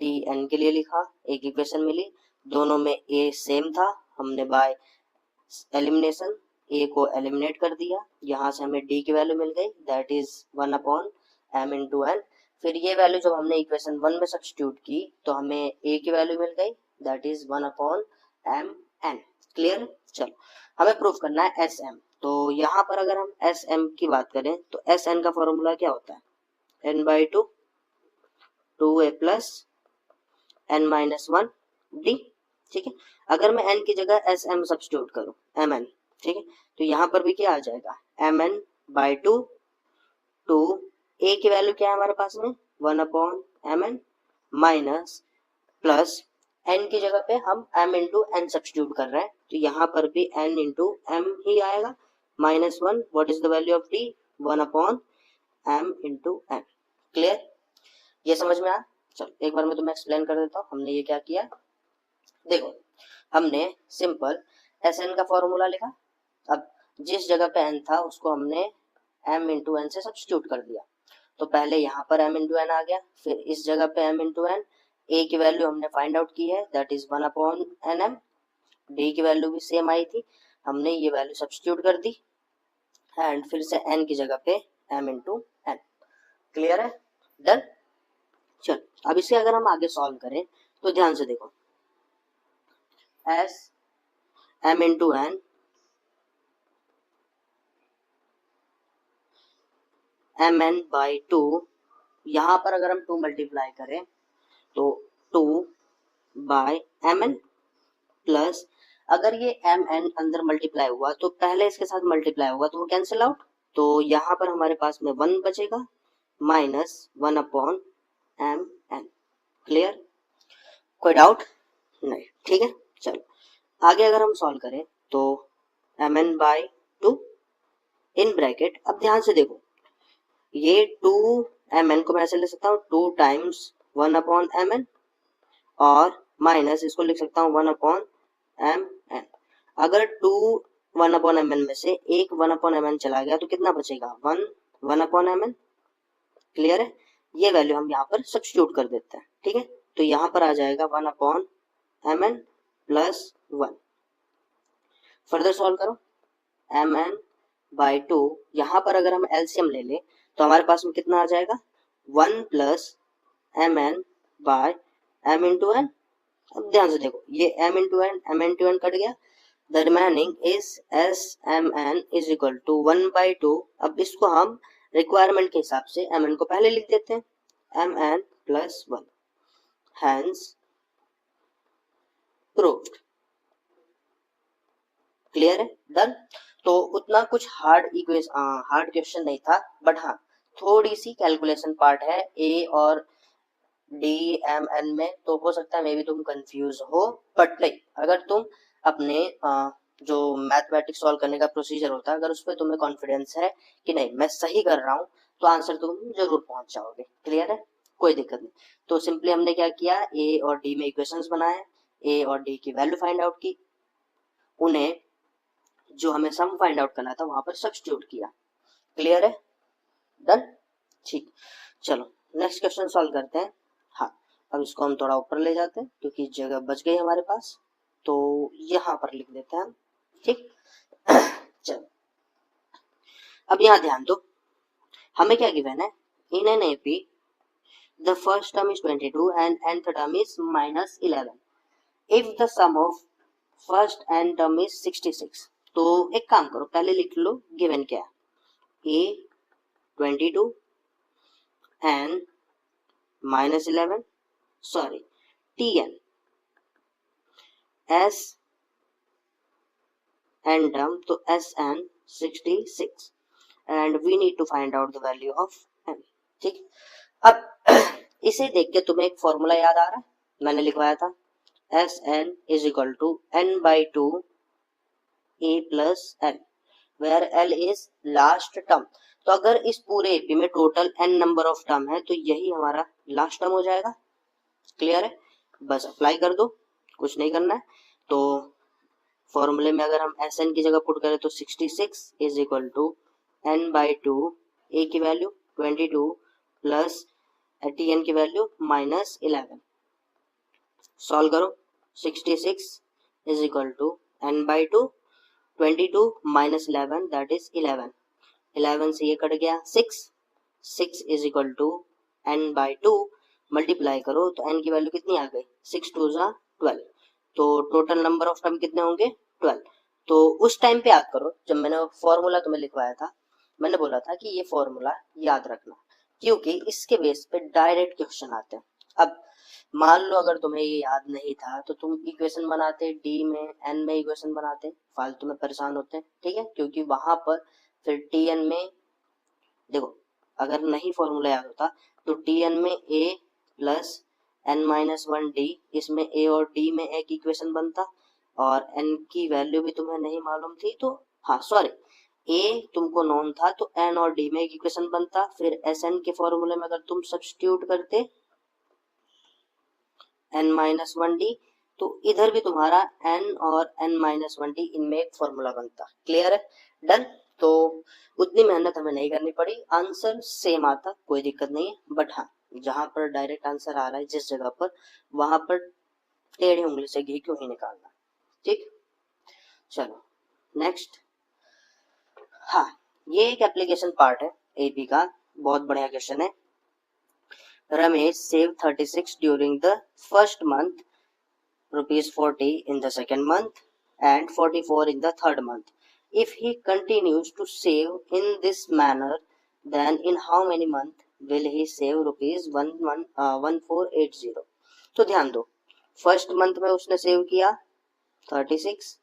टी एन के लिए लिखा एक इक्वेशन मिली, दोनों में ए सेम था, हमने बाय एलिमिनेशन ए को एलिमिनेट कर दिया, यहाँ से हमें डी की वैल्यू मिल गई, that is 1/m into N. फिर ये वैल्यू जब हमने इक्वेशन 1 में सब्स्टिट्यूट की तो हमें ए की वैल्यू मिल गई, दैट इज 1/mn। क्लियर? चलो, हमें प्रूफ करना है एस एम। तो यहाँ पर अगर हम एस एम की बात करें तो एस एन का फॉर्मूला क्या होता है? n/2 2a plus n minus one D. ठीक है, अगर मैं n की जगह एस एम सब्स्टिट्यूट करूं, एम एन, ठीक है, तो यहाँ पर भी क्या आ जाएगा? mn/2, टू a की वैल्यू क्या है हमारे पास में? 1/mn माइनस प्लस n की जगह पे हम m इंटू एन सब्स्टिट्यूट कर रहे हैं तो यहाँ पर भी n इंटू एम ही आएगा, minus one, what is the value of t? 1/m into n. Clear? ये समझ में आया? चलो एक बार मैं तुम्हें एक्सप्लेन कर देता हूँ हमने ये क्या किया। देखो, हमने सिंपल एस एन का फॉर्मूला लिखा, अब जिस जगह पे n था उसको हमने m इंटू एन से सब्स्टिट्यूट कर दिया, तो पहले यहाँ पर m इंटू एन आ गया, फिर इस जगह पे m इंटू एन, a की वैल्यू हमने फाइंड आउट की है, दैट इज 1/nm, d की वैल्यू भी सेम आई थी, हमने ये वैल्यू सब्स्टिट्यूट कर दी एंड फिर से n की जगह पे m इंटू एन। क्लियर है? डन। चल, अब इसे अगर हम आगे सॉल्व करें तो ध्यान से देखो, s m into n m n by two, यहाँ पर अगर हम 2 मल्टीप्लाई करें तो 2 बाय एम एन प्लस, अगर ये एम एन अंदर मल्टीप्लाई हुआ तो पहले इसके साथ मल्टीप्लाई होगा तो वो कैंसिल आउट, तो यहाँ पर हमारे पास में 1 बचेगा minus 1 upon m n. Clear, कोई डाउट नहीं, ठीक है। चलो आगे अगर हम सॉल्व करें तो m n by 2 in bracket, अब ध्यान से देखो ये 2 एम एन को मैं ऐसे ले सकता हूँ 2 टाइम्स 1 अपॉन एम एन, और माइनस इसको लिख सकता हूँ 1 अपॉन एम एन। अगर 2 1 अपॉन एम एन में से एक 1 अपॉन एम एन चला गया तो कितना बचेगा 1 अपॉन एम एन। क्लियर है, ये वैल्यू हम यहाँ पर सब्स्टिट्यूट कर देते हैं, ठीक है। तो यहाँ पर आ जाएगा 1 upon m n plus 1। Further solve करो, एम एन बाई 2, यहाँ पर अगर हम एलसीएम ले लें तो हमारे पास में कितना आ जाएगा 1 plus m n by m into n. अब ध्यान से देखो ये m into n m into n cut गया, the remaining is s m n is equal to 1 by 2। अब इसको हम रिक्वायरमेंट के हिसाब से एम एन को पहले लिख देते हैं m n plus 1, hence proved. Clear है, डन। तो उतना कुछ हार्ड क्वेश्चन नहीं था, बट हाँ थोड़ी सी कैलकुलेशन पार्ट है ए और डी एम एन में, तो हो सकता है मे बी तुम कंफ्यूज हो, बट नहीं, अगर तुम अपने जो मैथमेटिक्स सॉल्व करने का प्रोसीजर होता है अगर उस पर तुम्हें कॉन्फिडेंस है कि नहीं मैं सही कर रहा हूँ तो आंसर तुम जरूर पहुंच जाओगे। क्लियर है, कोई दिक्कत नहीं। तो सिंपली हमने क्या किया, ए और डी में इक्वेशंस बनाए, ए और डी की वैल्यू फाइंड आउट की, उन्हें जो हमें सम फाइंड आउट करना था वहां पर सब्स्टिट्यूट किया। क्लियर है, डन, ठीक। चलो नेक्स्ट क्वेश्चन सॉल्व करते हैं। हाँ, अब इसको हम थोड़ा ऊपर ले जाते हैं क्योंकि जगह बच गई हमारे पास, तो यहाँ पर लिख देते हैं हम, ठीक। चलो अब यहाँ ध्यान दो, हमें क्या गिवन है, in N AP the first term is 22 and nth term is -11 if the sum of first n term is 66। तो एक काम करो पहले लिख लो गिवन क्या है, a 22 n -11, sorry Tn S n term तो Sn 66 and we need to find out the value of n, ठीक। अब इसे देख के तुम्हें एक फॉर्मूला याद आ रहा है, मैंने लिखवाया था Sn is equal to n by 2 a plus n, where l is last term. तो अगर इस पूरे एपी में total n number of term है तो यही हमारा लास्ट टर्म हो जाएगा। क्लियर है, बस अप्लाई कर दो, कुछ नहीं करना है। तो फॉर्मूले में अगर हम एस एन की जगह पुट करें तो 66 is equal to n by 2 a की वैल्यू 22 प्लस टी एन की वैल्यू -11। सॉल्व करो, 66 is equal to n by 2 22 -11 that is 11, 11 से ये कट गया 6 is equal to n by 2, multiply करो तो n की वैल्यू कितनी आ गई 6 2 12, तो टोटल नंबर ऑफ टर्म कितने होंगे 12। तो उस टाइम पे याद करो जब मैंने फॉर्मूला तुम्हें लिखवाया था, मैंने बोला था कि ये फॉर्मूला याद रखना क्योंकि इसके बेस पे डायरेक्ट क्वेश्चन आते हैं। अब मान लो अगर तुम्हें ये याद नहीं था तो तुम इक्वेशन बनाते डी में एन में इक्वेशन बनाते, फालतू में परेशान होते, ठीक है, क्योंकि वहां पर फिर टी एन में देखो अगर नहीं फॉर्मूला याद होता तो टी एन में ए प्लस n-1 डी, इसमें a और d में एक इक्वेशन बनता और n की वैल्यू भी तुम्हें नहीं मालूम थी तो हाँ सॉरी a तुमको नोन था तो n और d में एक इक्वेशन बनता, फिर Sn के फॉर्मूले में अगर तुम सब्स्टिट्यूट करते n-1 d तो इधर भी तुम्हारा n और n-1 d इनमें एक फॉर्मूला बनता। क्लियर है, डन। तो उतनी मेहनत हमें नहीं करनी पड़ी, आंसर सेम आता, कोई दिक्कत नहीं है, बट हाँ जहां पर डायरेक्ट आंसर आ रहा है जिस जगह पर वहां पर टेढ़ी उंगली से घी क्यों ही निकालना, ठीक। चलो नेक्स्ट, हाँ ये एक एप्लीकेशन पार्ट है एपी का, बहुत बढ़िया क्वेश्चन है। Ramesh save 36 during the first month, ₹40 in the second month and 44 in the third month. If he continues to save in this manner, then in how many months will he save ₹1480? तो ध्यान दो first month में उसने save किया 36,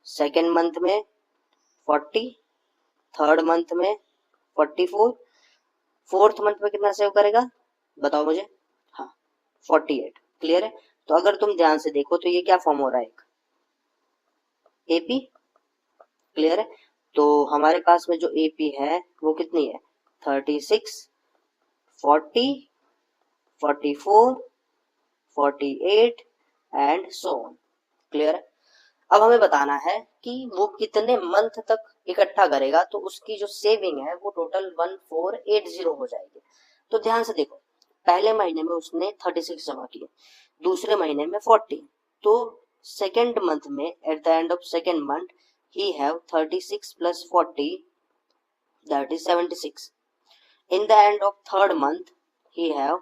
second month में 40, third month में 44, fourth month में कितना सेव करेगा बताओ मुझे। हाँ 48। क्लियर है। तो अगर तुम ध्यान से देखो तो ये क्या फॉर्म हो रहा है, एक एपी। क्लियर है। तो हमारे पास में जो एपी है वो कितनी है 36, 40, 44, 48 एंड सो ऑन। क्लियर है। अब हमें बताना है कि वो कितने मंथ तक इकट्ठा करेगा, तो उसकी जो सेविंग है वो टोटल 1480 हो जाएगी। तो ध्यान से देखो, पहले महीने में उसने 36 जमा किए, दूसरे महीने में 40, तो सेकेंड मंथ में at the end of second month he have 36 plus 40, that is 76. In the end of third month he have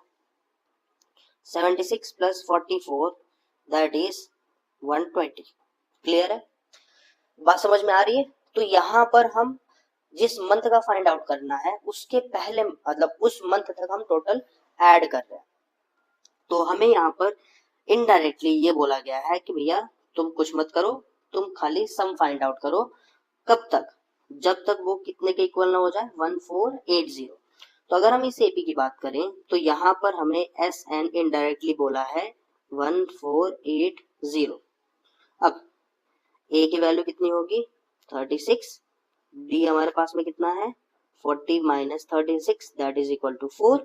76 plus 44, that is 120. Clear है, बात समझ में आ रही है। तो यहाँ पर हम जिस मंथ का फाइंड आउट करना है उसके पहले मतलब उस मंथ तक हम टोटल ऐड कर रहे हैं। तो हमें यहाँ पर इनडायरेक्टली ये बोला गया है कि भैया तुम कुछ मत करो, तुम खाली सम फाइंड आउट करो। कब तक, जब तक वो कितने के इक्वल ना हो जाए 1480। तो अगर हम इस एपी की बात करें तो यहाँ पर हमें एस एन इनडायरेक्टली बोला है 1480। अब ए की वैल्यू कितनी होगी 36, बी हमारे पास में कितना है 40 minus 36, that is equal to 4।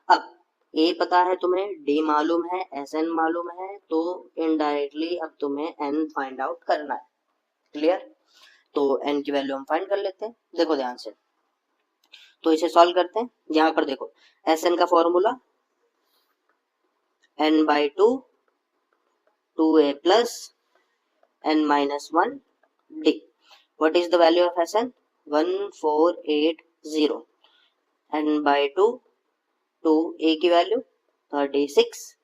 अब ए पता है तुम्हें, डी मालूम है, एस एन मालूम है, तो इनडायरेक्टली अब तुम्हें एन फाइंड आउट करना है। क्लियर। तो n की वैल्यू हम फाइंड कर लेते हैं, देखो ध्यान से। तो इसे सॉल्व करते हैं। यहाँ पर देखो Sn का formula n/2 2a plus n minus 1 d. What is the value of Sn? 1480. n/2 2 a की value 36,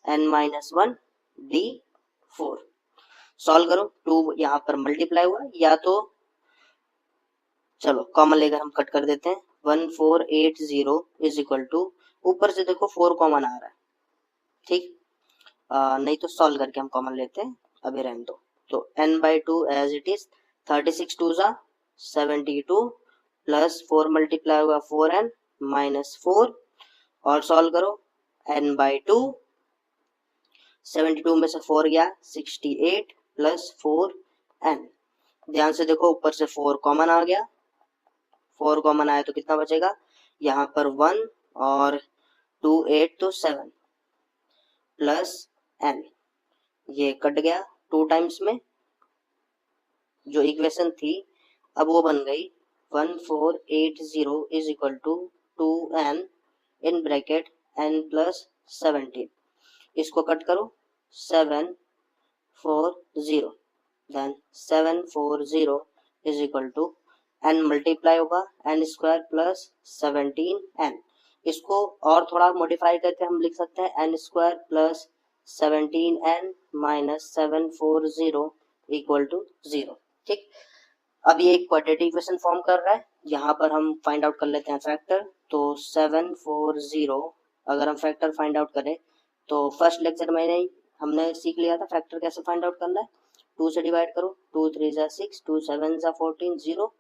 n minus 1 d 4। Solve करो, 2 यहाँ पर मल्टीप्लाई हुआ, या तो चलो कॉमन लेकर हम कट कर देते हैं। 1480 इज इक्वल टू, ऊपर से देखो 4 कॉमन आ रहा है, ठीक। नहीं तो सॉल्व करके हम कॉमन लेते हैं, अभी रहने दो। तो n/2 एज इट इज 36 2 जा 72 प्लस 4 मल्टीप्लाई होगा 4n माइनस 4, और सॉल्व करो n/2 72 में से 4 गया 68 प्लस 4n। ध्यान से देखो ऊपर से 4 कॉमन आ गया, 4 कॉमन आया तो कितना बचेगा यहाँ पर 1 और 2 8 तो 7 प्लस n, ये कट गया 2 टाइम्स में, जो इक्वेशन थी अब वो बन गई 1480 is equal to 2n in bracket n plus 17। इसको कट करो 740, then 740 is equal to n multiply होगा n स्क्वायर प्लस 17n। इसको और थोड़ा मॉडिफाई करके हम लिख सकते हैं n square plus 17n minus 740 equal to 0। ठीक, अब ये एक क्वाड्रेटिक इक्वेशन फॉर्म कर रहा है। यहाँ पर हम फाइंड आउट कर लेते हैं फैक्टर। तो 740 अगर हम फैक्टर फाइंड आउट करें तो फर्स्ट लेक्चर में ही हमने सीख लिया था फैक्टर कैसे फाइंड आउट करना है। 2 से डिवाइड करो, 2 3 जा 6, 2 7 जा 14, 0,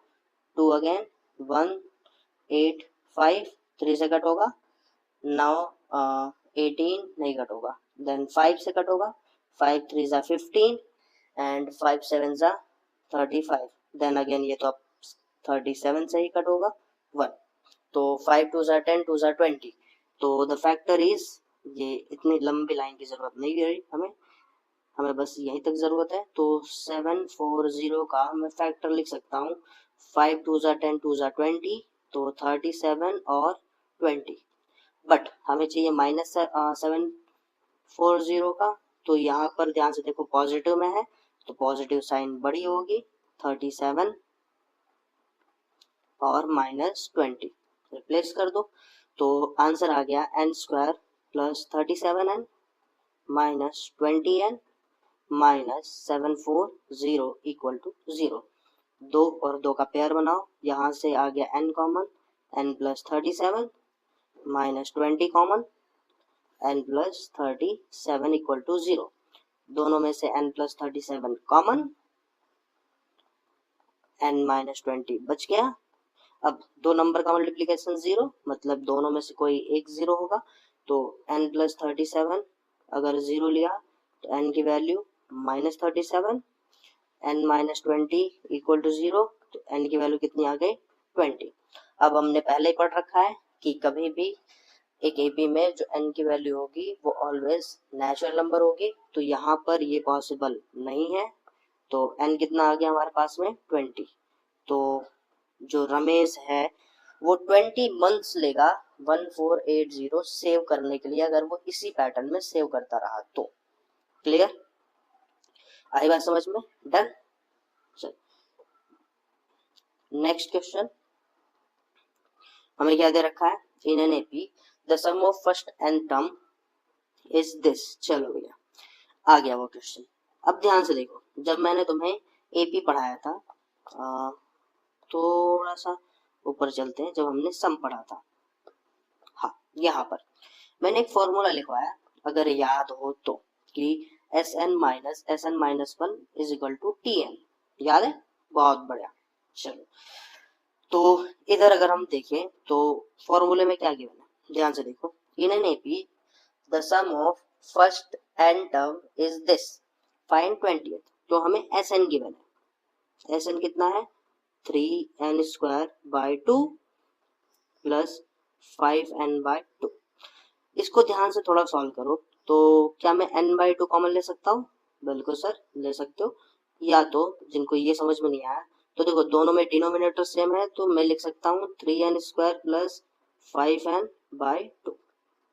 2 अगेन 1 8 5, 3 से कट होगा, नाउ 18 नहीं कट होगा, देन 5 से कट होगा, 5 3 जा 15 एंड 5 7 जा 35, देन अगेन ये तो अब 37 से ही कट होगा 1, तो 5 2 जा 10, 2 जा 20। तो द फैक्टर इज, ये इतनी लंबी लाइन की जरूरत नहीं है हमें बस यहीं तक जरूरत है। तो 740 का मैं फैक्टर लिख सकता हूँ 5 2 जा 10, 2 जा 20, तो 37 और 20, बट हमें चाहिए माइनस 740 का। तो यहाँ पर ध्यान से देखो पॉजिटिव में है तो पॉजिटिव साइन बड़ी होगी, 37 और माइनस 20 रिप्लेस कर दो, तो आंसर आ गया n square plus 37n minus 20n minus 740 equal to 0। 2 और 2 का पेयर बनाओ, यहाँ से आ गया n common, n plus 37 minus 20 common, n plus 37 equal to 0। दोनों में से n plus 37 common, n minus 20 बच गया। अब दो नंबर का मल्टीप्लीकेशन 0, मतलब दोनों में से कोई एक 0 होगा। तो n प्लस 37 अगर 0 लिया तो n की value minus 37, n minus 20 equal to 0, तो n की वैल्यू कितनी आ गई 20। अब हमने पहले ही पढ़ रखा है कि कभी भी एक एपी में जो n की वैल्यू होगी वो ऑलवेज नेचुरल नंबर होगी, तो यहाँ पर ये पॉसिबल नहीं है। तो n कितना आ गया हमारे पास में 20। तो जो रमेश है वो 20 मंथ्स लेगा 1480 सेव करने के लिए, अगर वो इसी पैटर्न में सेव करता रहा तो। क्लियर, आई बात समझ में? डन। नेक्स्ट क्वेश्चन हमें क्या दे रखा है, in N AP the sum of first n term is this. चलो भैया आ गया वो क्वेश्चन। अब ध्यान से देखो, जब मैंने तुम्हें एपी पढ़ाया था, थोड़ा सा ऊपर चलते हैं, जब हमने सम पढ़ा था, हाँ यहाँ पर मैंने एक फॉर्मूला लिखवाया, अगर याद हो तो, कि S n minus one is equal to T n. याद है? बहुत बढ़िया। चलो तो इधर अगर हम देखें तो फॉर्मूले में क्या गिवन है, ध्यान से देखो, in N AP the sum of first n term is this, find 20th। तो हमें एस एन गिवन है, एस एन कितना है 3n square by 2 plus 5n by 2। इसको ध्यान से थोड़ा सॉल्व करो, तो क्या मैं n बाई 2 कॉमन ले सकता हूँ? बिल्कुल सर ले सकते हो। या तो जिनको ये समझ में नहीं आया, तो देखो दोनों में डिनोमिनेटर सेम है, तो मैं लिख सकता हूँ 3n square plus 5n by 2,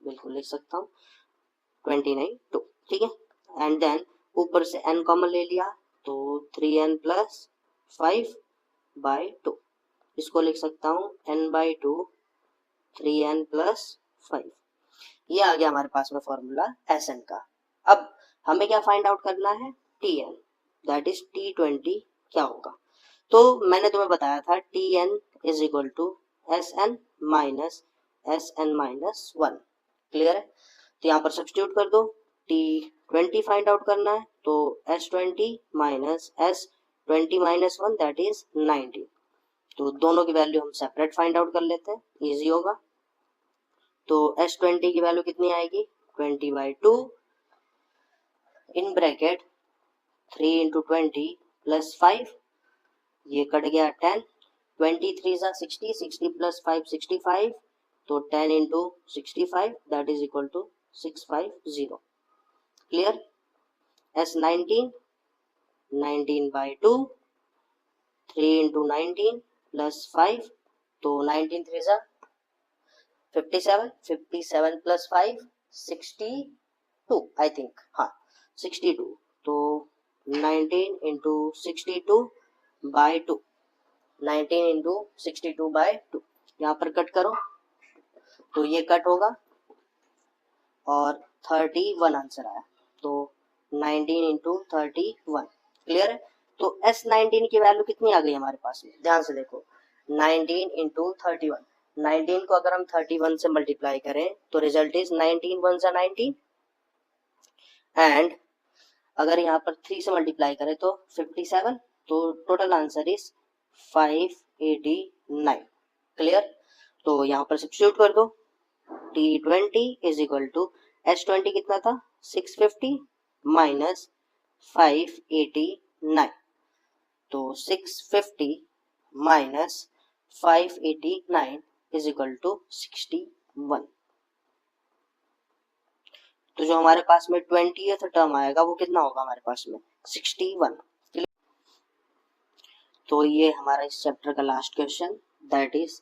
बिल्कुल लिख सकता हूँ 29 2। ठीक है, एंड देन ऊपर से n कॉमन ले लिया, तो 3n प्लस 5 बाई 2, इसको लिख सकता हूँ n बाई 2 3n प्लस 5। ये आ गया हमारे पास में फॉर्मूला एस एन का। अब हमें क्या फाइंड आउट करना है, T N, that is T20 क्या होगा। तो मैंने तुम्हें बताया था Tn is equal to S n minus one. Clear है? तो यहाँ पर सब्स्टिट्यूट कर दो, T20 फाइंड आउट करना है, तो S20 minus S20 minus one that is 19। तो दोनों की वैल्यू हम सेपरेट फाइंड आउट कर लेते हैं, इजी होगा। तो S20 की वैल्यू कितनी आएगी 20 by 2 in bracket 3 into 20 plus 5, ये कट गया 10, 23 जा 60, 60 प्लस 5 65, तो 10 into 65 that is equal to 650। Clear? S19 19 by 2 3 into 19 plus 5, तो 19 3 जा 57, 57 प्लस 5 62 आई थिंक, हाँ 62, तो 19 इंटू 62 बाई 2, 19 इंटू 62 बाई 2, यहाँ पर कट करो तो ये कट होगा और 31 आंसर आया, तो 19 इंटू 31। क्लियर है? तो S19 की वैल्यू कितनी आ गई हमारे पास में, ध्यान से देखो, 19 इंटू 31, 19 को अगर हम 31 से मल्टीप्लाई करें तो रिजल्ट इज 19 1 जा 19, एंड अगर यहाँ पर 3 से मल्टीप्लाई करें तो 57, तो टोटल आंसर इज 589। क्लियर? तो यहाँ पर सब्स्टिट्यूट कर दो, T20 is equal to S20 कितना था 650 माइनस 589, तो 650 माइनस 589 इज इक्वल टू 61। तो जो हमारे पास में 20th टर्म आएगा वो कितना होगा हमारे पास में 61। तो ये हमारा इस चैप्टर का last question, that is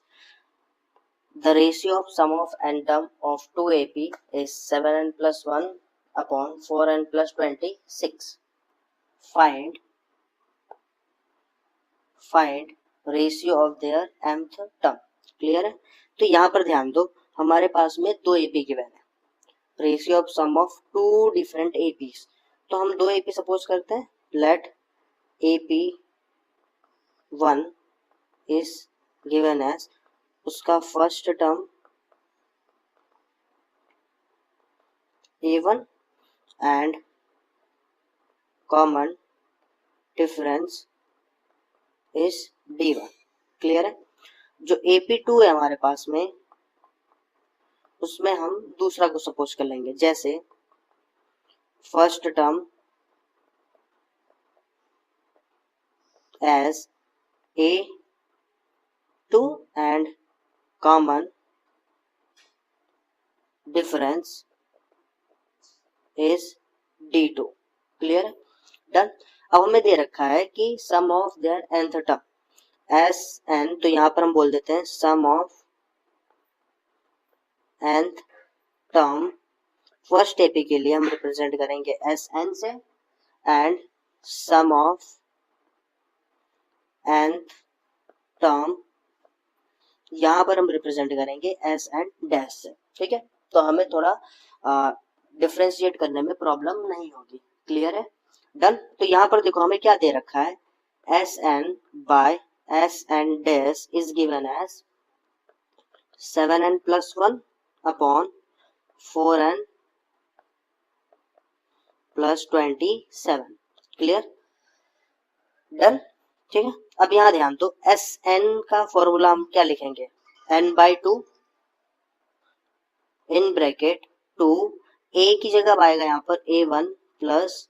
the ratio of sum of n term of 2 AP is 7n plus 1 upon 4n plus 26. Find ratio of their mth term. Clear है? तो यहाँ पर ध्यान दो, हमारे पास में 2 AP गिवन है, ratio of sum of 2 different APs। तो हम 2 AP सपोज करते हैं, let AP1 is given as, उसका first term A1 and common difference is D1। Clear है? जो AP2 है हमारे पास में, उसमें हम दूसरा को सपोज कर लेंगे, जैसे first term as A2 and common difference is D2। Clear है? डन। अब हमें दे रखा है कि sum of their nth term s n, तो यहां पर हम बोल देते हैं sum of nth term first AP के लिए हम रिप्रेजेंट करेंगे एस एन से, and sum of nth term यहां पर हम रिप्रेजेंट करेंगे एस एन डैश से। ठीक है, तो हमें थोड़ा डिफ्रेंशिएट करने में प्रॉब्लम नहीं होगी। क्लियर है? डन। तो यहाँ पर देखो हमें क्या दे रखा है, S n by S n dash is given as 7n plus 1 upon 4n plus 27। Clear? Done. ठीक है, अब यहाँ ध्यान दो, एस एन का फॉर्मूला हम क्या लिखेंगे, n/2 इन ब्रैकेट 2, ए की जगह आएगा यहाँ पर A1 प्लस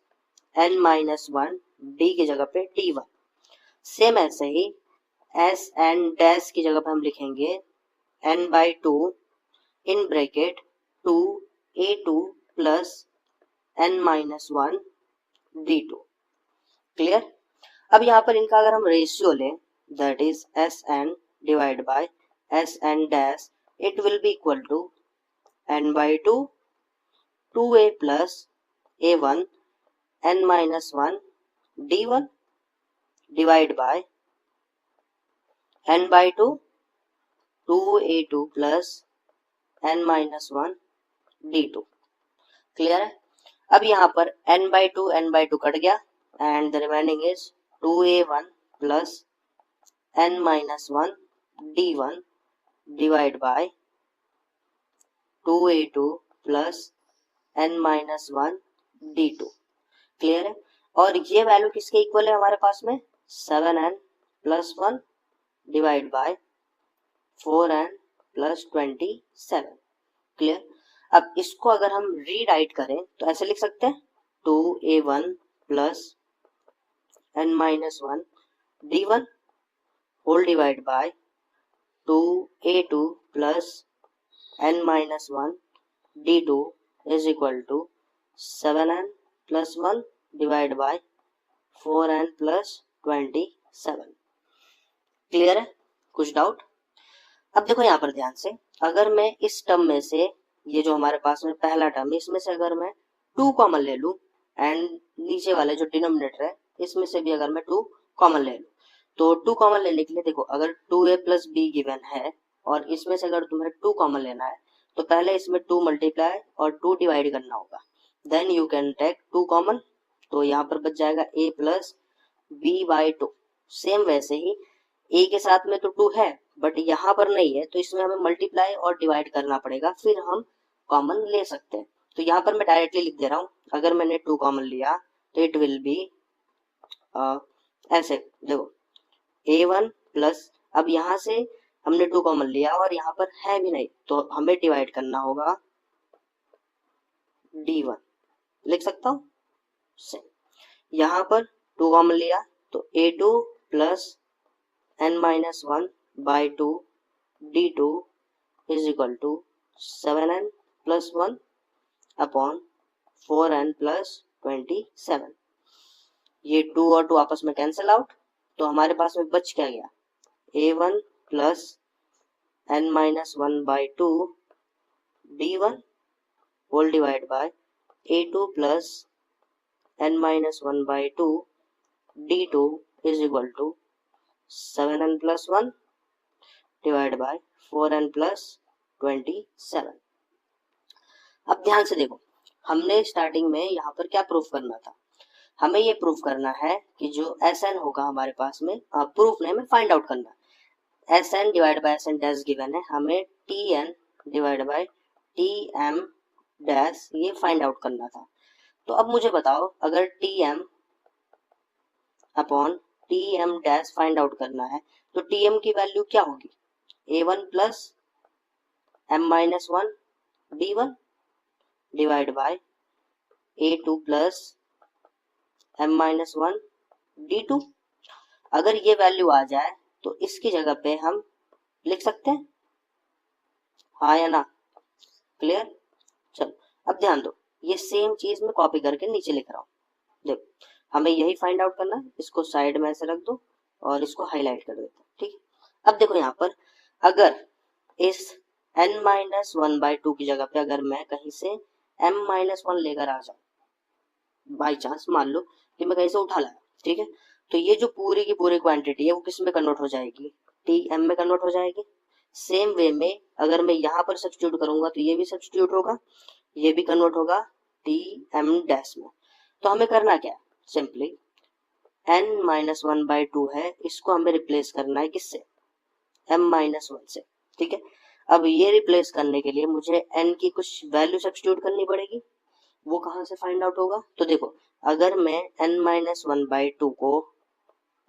n-1, डी की जगह पे D1। सेम ऐसे ही एस एन डैश की जगह पे हम लिखेंगे n/2 in bracket 2A2 plus n-1 D2। Clear? अब यहाँ पर इनका अगर हम रेशियो लें, that is S n divide by S n dash, it will be equal to n/2 2a plus A1 n-1 D1 divide by n/2 2a2 plus n-1 D2। Clear है? अब यहाँ पर n/2 कट गया, and the remaining is 2a1 plus n-1 D1 divide by 2a2 plus n-1 D2। Clear है? और ये value किसके equal है हमारे पास में, 7n plus 1 divide by 4n plus 27। Clear? अब इसको अगर हम रीराइट करें तो ऐसे लिख सकते हैं 2a1 plus n-1 D1 whole divide by 2a2 plus n-1 D2 is equal to 7n plus 1 divide by 4n plus 27। Clear है? कुछ डाउट? अब देखो यहाँ पर ध्यान से, अगर मैं इस टर्म में से, ये जो हमारे पास में पहला टर्म है, इसमें से अगर मैं 2 कॉमन ले लूं, एंड नीचे वाले जो डिनोमिनेटर है इसमें से भी अगर मैं 2 कॉमन ले लूं, तो 2 कॉमन लेने के लिए देखो, अगर 2a प्लस b गिवन है और इसमें से अगर तुम्हें 2 कॉमन लेना है तो पहले इसमें 2 मल्टीप्लाई और 2 डिवाइड करना होगा, then you can take 2 common, तो यहाँ पर बच जाएगा a प्लस b/2। सेम वैसे ही a के साथ में तो 2 है बट यहाँ पर नहीं है, तो इसमें हमें मल्टीप्लाई और डिवाइड करना पड़ेगा, फिर हम कॉमन ले सकते हैं। तो यहाँ पर मैं डायरेक्टली लिख दे रहा हूँ, अगर मैंने 2 कॉमन लिया तो इट विल बी ऐसे, देखो A1 प्लस, अब यहाँ से हमने 2 कॉमन लिया और यहाँ पर है भी नहीं, तो हमें डिवाइड करना होगा D1। लिख सकता हूँ से, यहाँ पर 2 कॉमन लिया तो A2 plus n-1 by 2 D2 is equal to 7n plus 1 upon 4n plus 27। ये 2 और 2 आपस में कैंसिल आउट, तो हमारे पास में बच क्या गया, A1 plus n-1 by 2 D1 whole divide by A2 plus n-1 by 2 D2 is equal to 7n plus 1 divide by 4n plus 27। अब ध्यान से देखो, हमने स्टार्टिंग में यहाँ पर क्या प्रूफ करना था, हमें ये प्रूफ करना है कि जो Sn होगा हमारे पास में, प्रूफ नहीं, हमें फाइंड आउट करना है। Sn divide by Sn dash given है, हमें Tn divide by Tm dash ये फाइंड आउट करना था। तो अब मुझे बताओ, अगर t m upon t m dash find out करना है तो टी एम की वैल्यू क्या होगी, a one plus m minus one D one divide by a two plus m minus one D two. अगर ये वैल्यू आ जाए तो इसकी जगह पे हम लिख सकते हैं, हाँ या ना, क्लियर। चलो अब ध्यान दो, ये सेम चीज मैं कॉपी करके नीचे लिख रहा हूँ। देखो हमें यही फाइंड आउट करना है, इसको साइड में ऐसे रख दो और इसको हाईलाइट कर देते हैं, ठीक है। अब देखो यहाँ पर अगर इस n minus one by two की जगह पे अगर मैं कहीं से m माइनस वन लेकर आ जाऊं, बाई चांस मान लो कि मैं कहीं से उठा लाया, ठीक है, तो ये जो पूरी की पूरी क्वांटिटी है वो किस में कन्वर्ट हो जाएगी, टी एम में कन्वर्ट हो जाएगी। सेम वे में अगर मैं यहाँ पर सब्स्टिट्यूट करूंगा तो ये भी सब्स्टिट्यूट होगा, ये भी कन्वर्ट होगा टी एम डैश में। तो हमें करना क्या है, simply n minus one by two है, इसको हमें रिप्लेस करना है किससे, m माइनस वन से, ठीक है। अब ये रिप्लेस करने के लिए मुझे n की कुछ वैल्यू सब्स्टिट्यूट करनी पड़ेगी, वो कहाँ से फाइंड आउट होगा। तो देखो अगर मैं n minus one by two को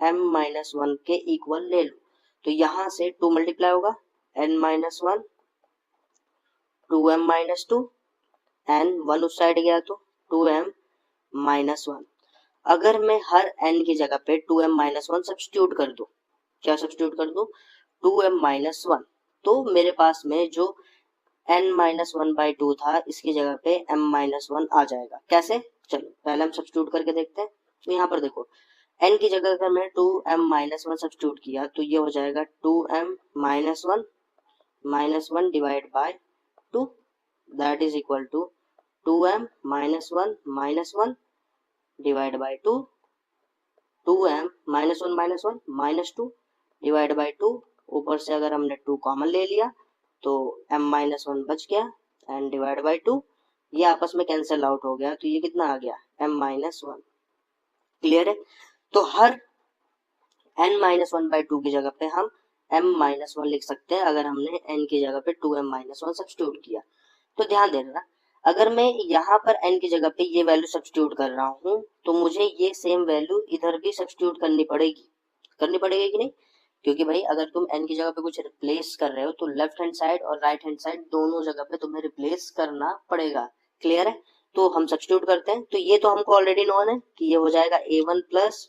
m माइनस वन के इक्वल ले लूं तो यहाँ से 2 मल्टीप्लाई होगा, n minus one 2m minus two n one उस साइड गया तो 2m माइनस वन। अगर मैं हर n की जगह पे 2m माइनस वन सब्स्टिट्यूट कर दूं, क्या सब्स्टिट्यूट कर दूं, 2m माइनस वन, तो मेरे पास में जो n minus one by two था इसकी जगह पे m माइनस वन आ जाएगा। कैसे, चलो पहले हम सब्स्टिट्यूट करके देखते हैं। तो यहाँ पर देखो n की जगह अगर मैं 2m माइनस वन सब्स्टिट्यूट किया तो ये हो जाएगा 2m minus one divide by 2, that is equal to 2m minus one divide by 2, 2m minus one minus two divide by 2, ऊपर से अगर हमने 2 कॉमन ले लिया तो m माइनस वन बच गया एंड डिवाइड बाई 2, ये आपस में कैंसिल आउट हो गया तो ये कितना आ गया m माइनस वन। क्लियर है। तो हर n minus one by two की जगह पे हम m माइनस वन लिख सकते हैं अगर हमने n की जगह पे 2m माइनस वन सब्स्टिट्यूट किया। तो ध्यान देना, अगर मैं यहाँ पर n की जगह पे ये वैल्यू सब्स्टिट्यूट कर रहा हूँ तो मुझे ये सेम वैल्यू इधर भी सब्स्टिट्यूट करनी पड़ेगी कि नहीं, क्योंकि भाई अगर तुम n की जगह पे कुछ रिप्लेस कर रहे हो तो लेफ्ट हैंड साइड और राइट हैंड साइड दोनों जगह पे तुम्हें रिप्लेस करना पड़ेगा। क्लियर है। तो हम सब्स्टिट्यूट करते हैं, तो ये तो हमको ऑलरेडी नोन है कि ये हो जाएगा a1 plus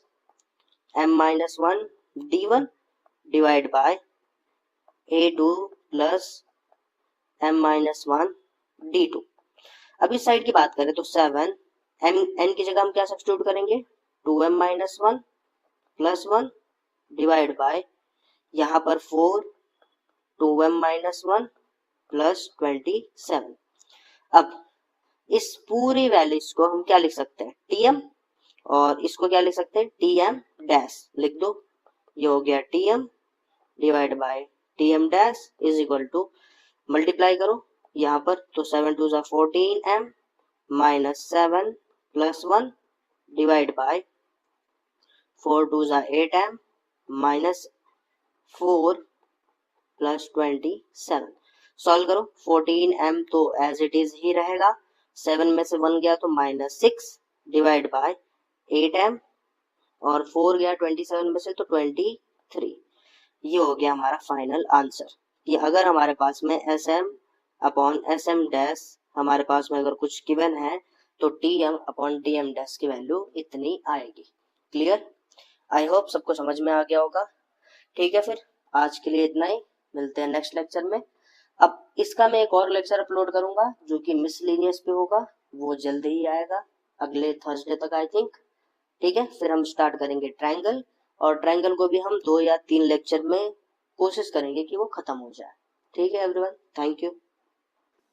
m minus one D one divide by a2 plus m minus one D two. अब इस साइड की बात करें तो 7 n की जगह हम क्या सब्स्टिट्यूट करेंगे, 2m minus one plus one divide bye यहाँ पर 4 2m माइनस वन प्लस 27। अब इस पूरी वैल्यूज को हम क्या लिख सकते हैं, tm, और इसको क्या लिख सकते हैं, tm डैश लिख दो। ये हो गया tm divide by tm dash is equal to, multiply करो यहाँ पर तो 7 2 जा 14m minus 7 plus 1 divide bye 4 2 जा 8m माइनस 4 प्लस 27। सॉल्व करो, 14m तो एज इट इज ही रहेगा, 7 में से 1 गया तो माइनस 6 डिवाइड बाय 8m और 4 गया 27 में से तो 23। ये हो गया हमारा फाइनल आंसर। ये अगर हमारे पास में sm अपॉन sm डैश हमारे पास में अगर कुछ गिवन है तो tm अपॉन tm डैश की वैल्यू इतनी आएगी। क्लियर, आई होप सबको समझ में आ गया होगा। ठीक है, फिर आज के लिए इतना ही, मिलते हैं नेक्स्ट लेक्चर में। अब इसका मैं एक और लेक्चर अपलोड करूंगा जो कि मिसलिनियस पे होगा, वो जल्दी ही आएगा अगले थर्सडे तक आई थिंक। ठीक है, फिर हम स्टार्ट करेंगे ट्रायंगल, और ट्रायंगल को भी हम 2 या 3 लेक्चर में कोशिश करेंगे कि वो खत्म हो जाए। ठीक है एवरीवन, थैंक यू।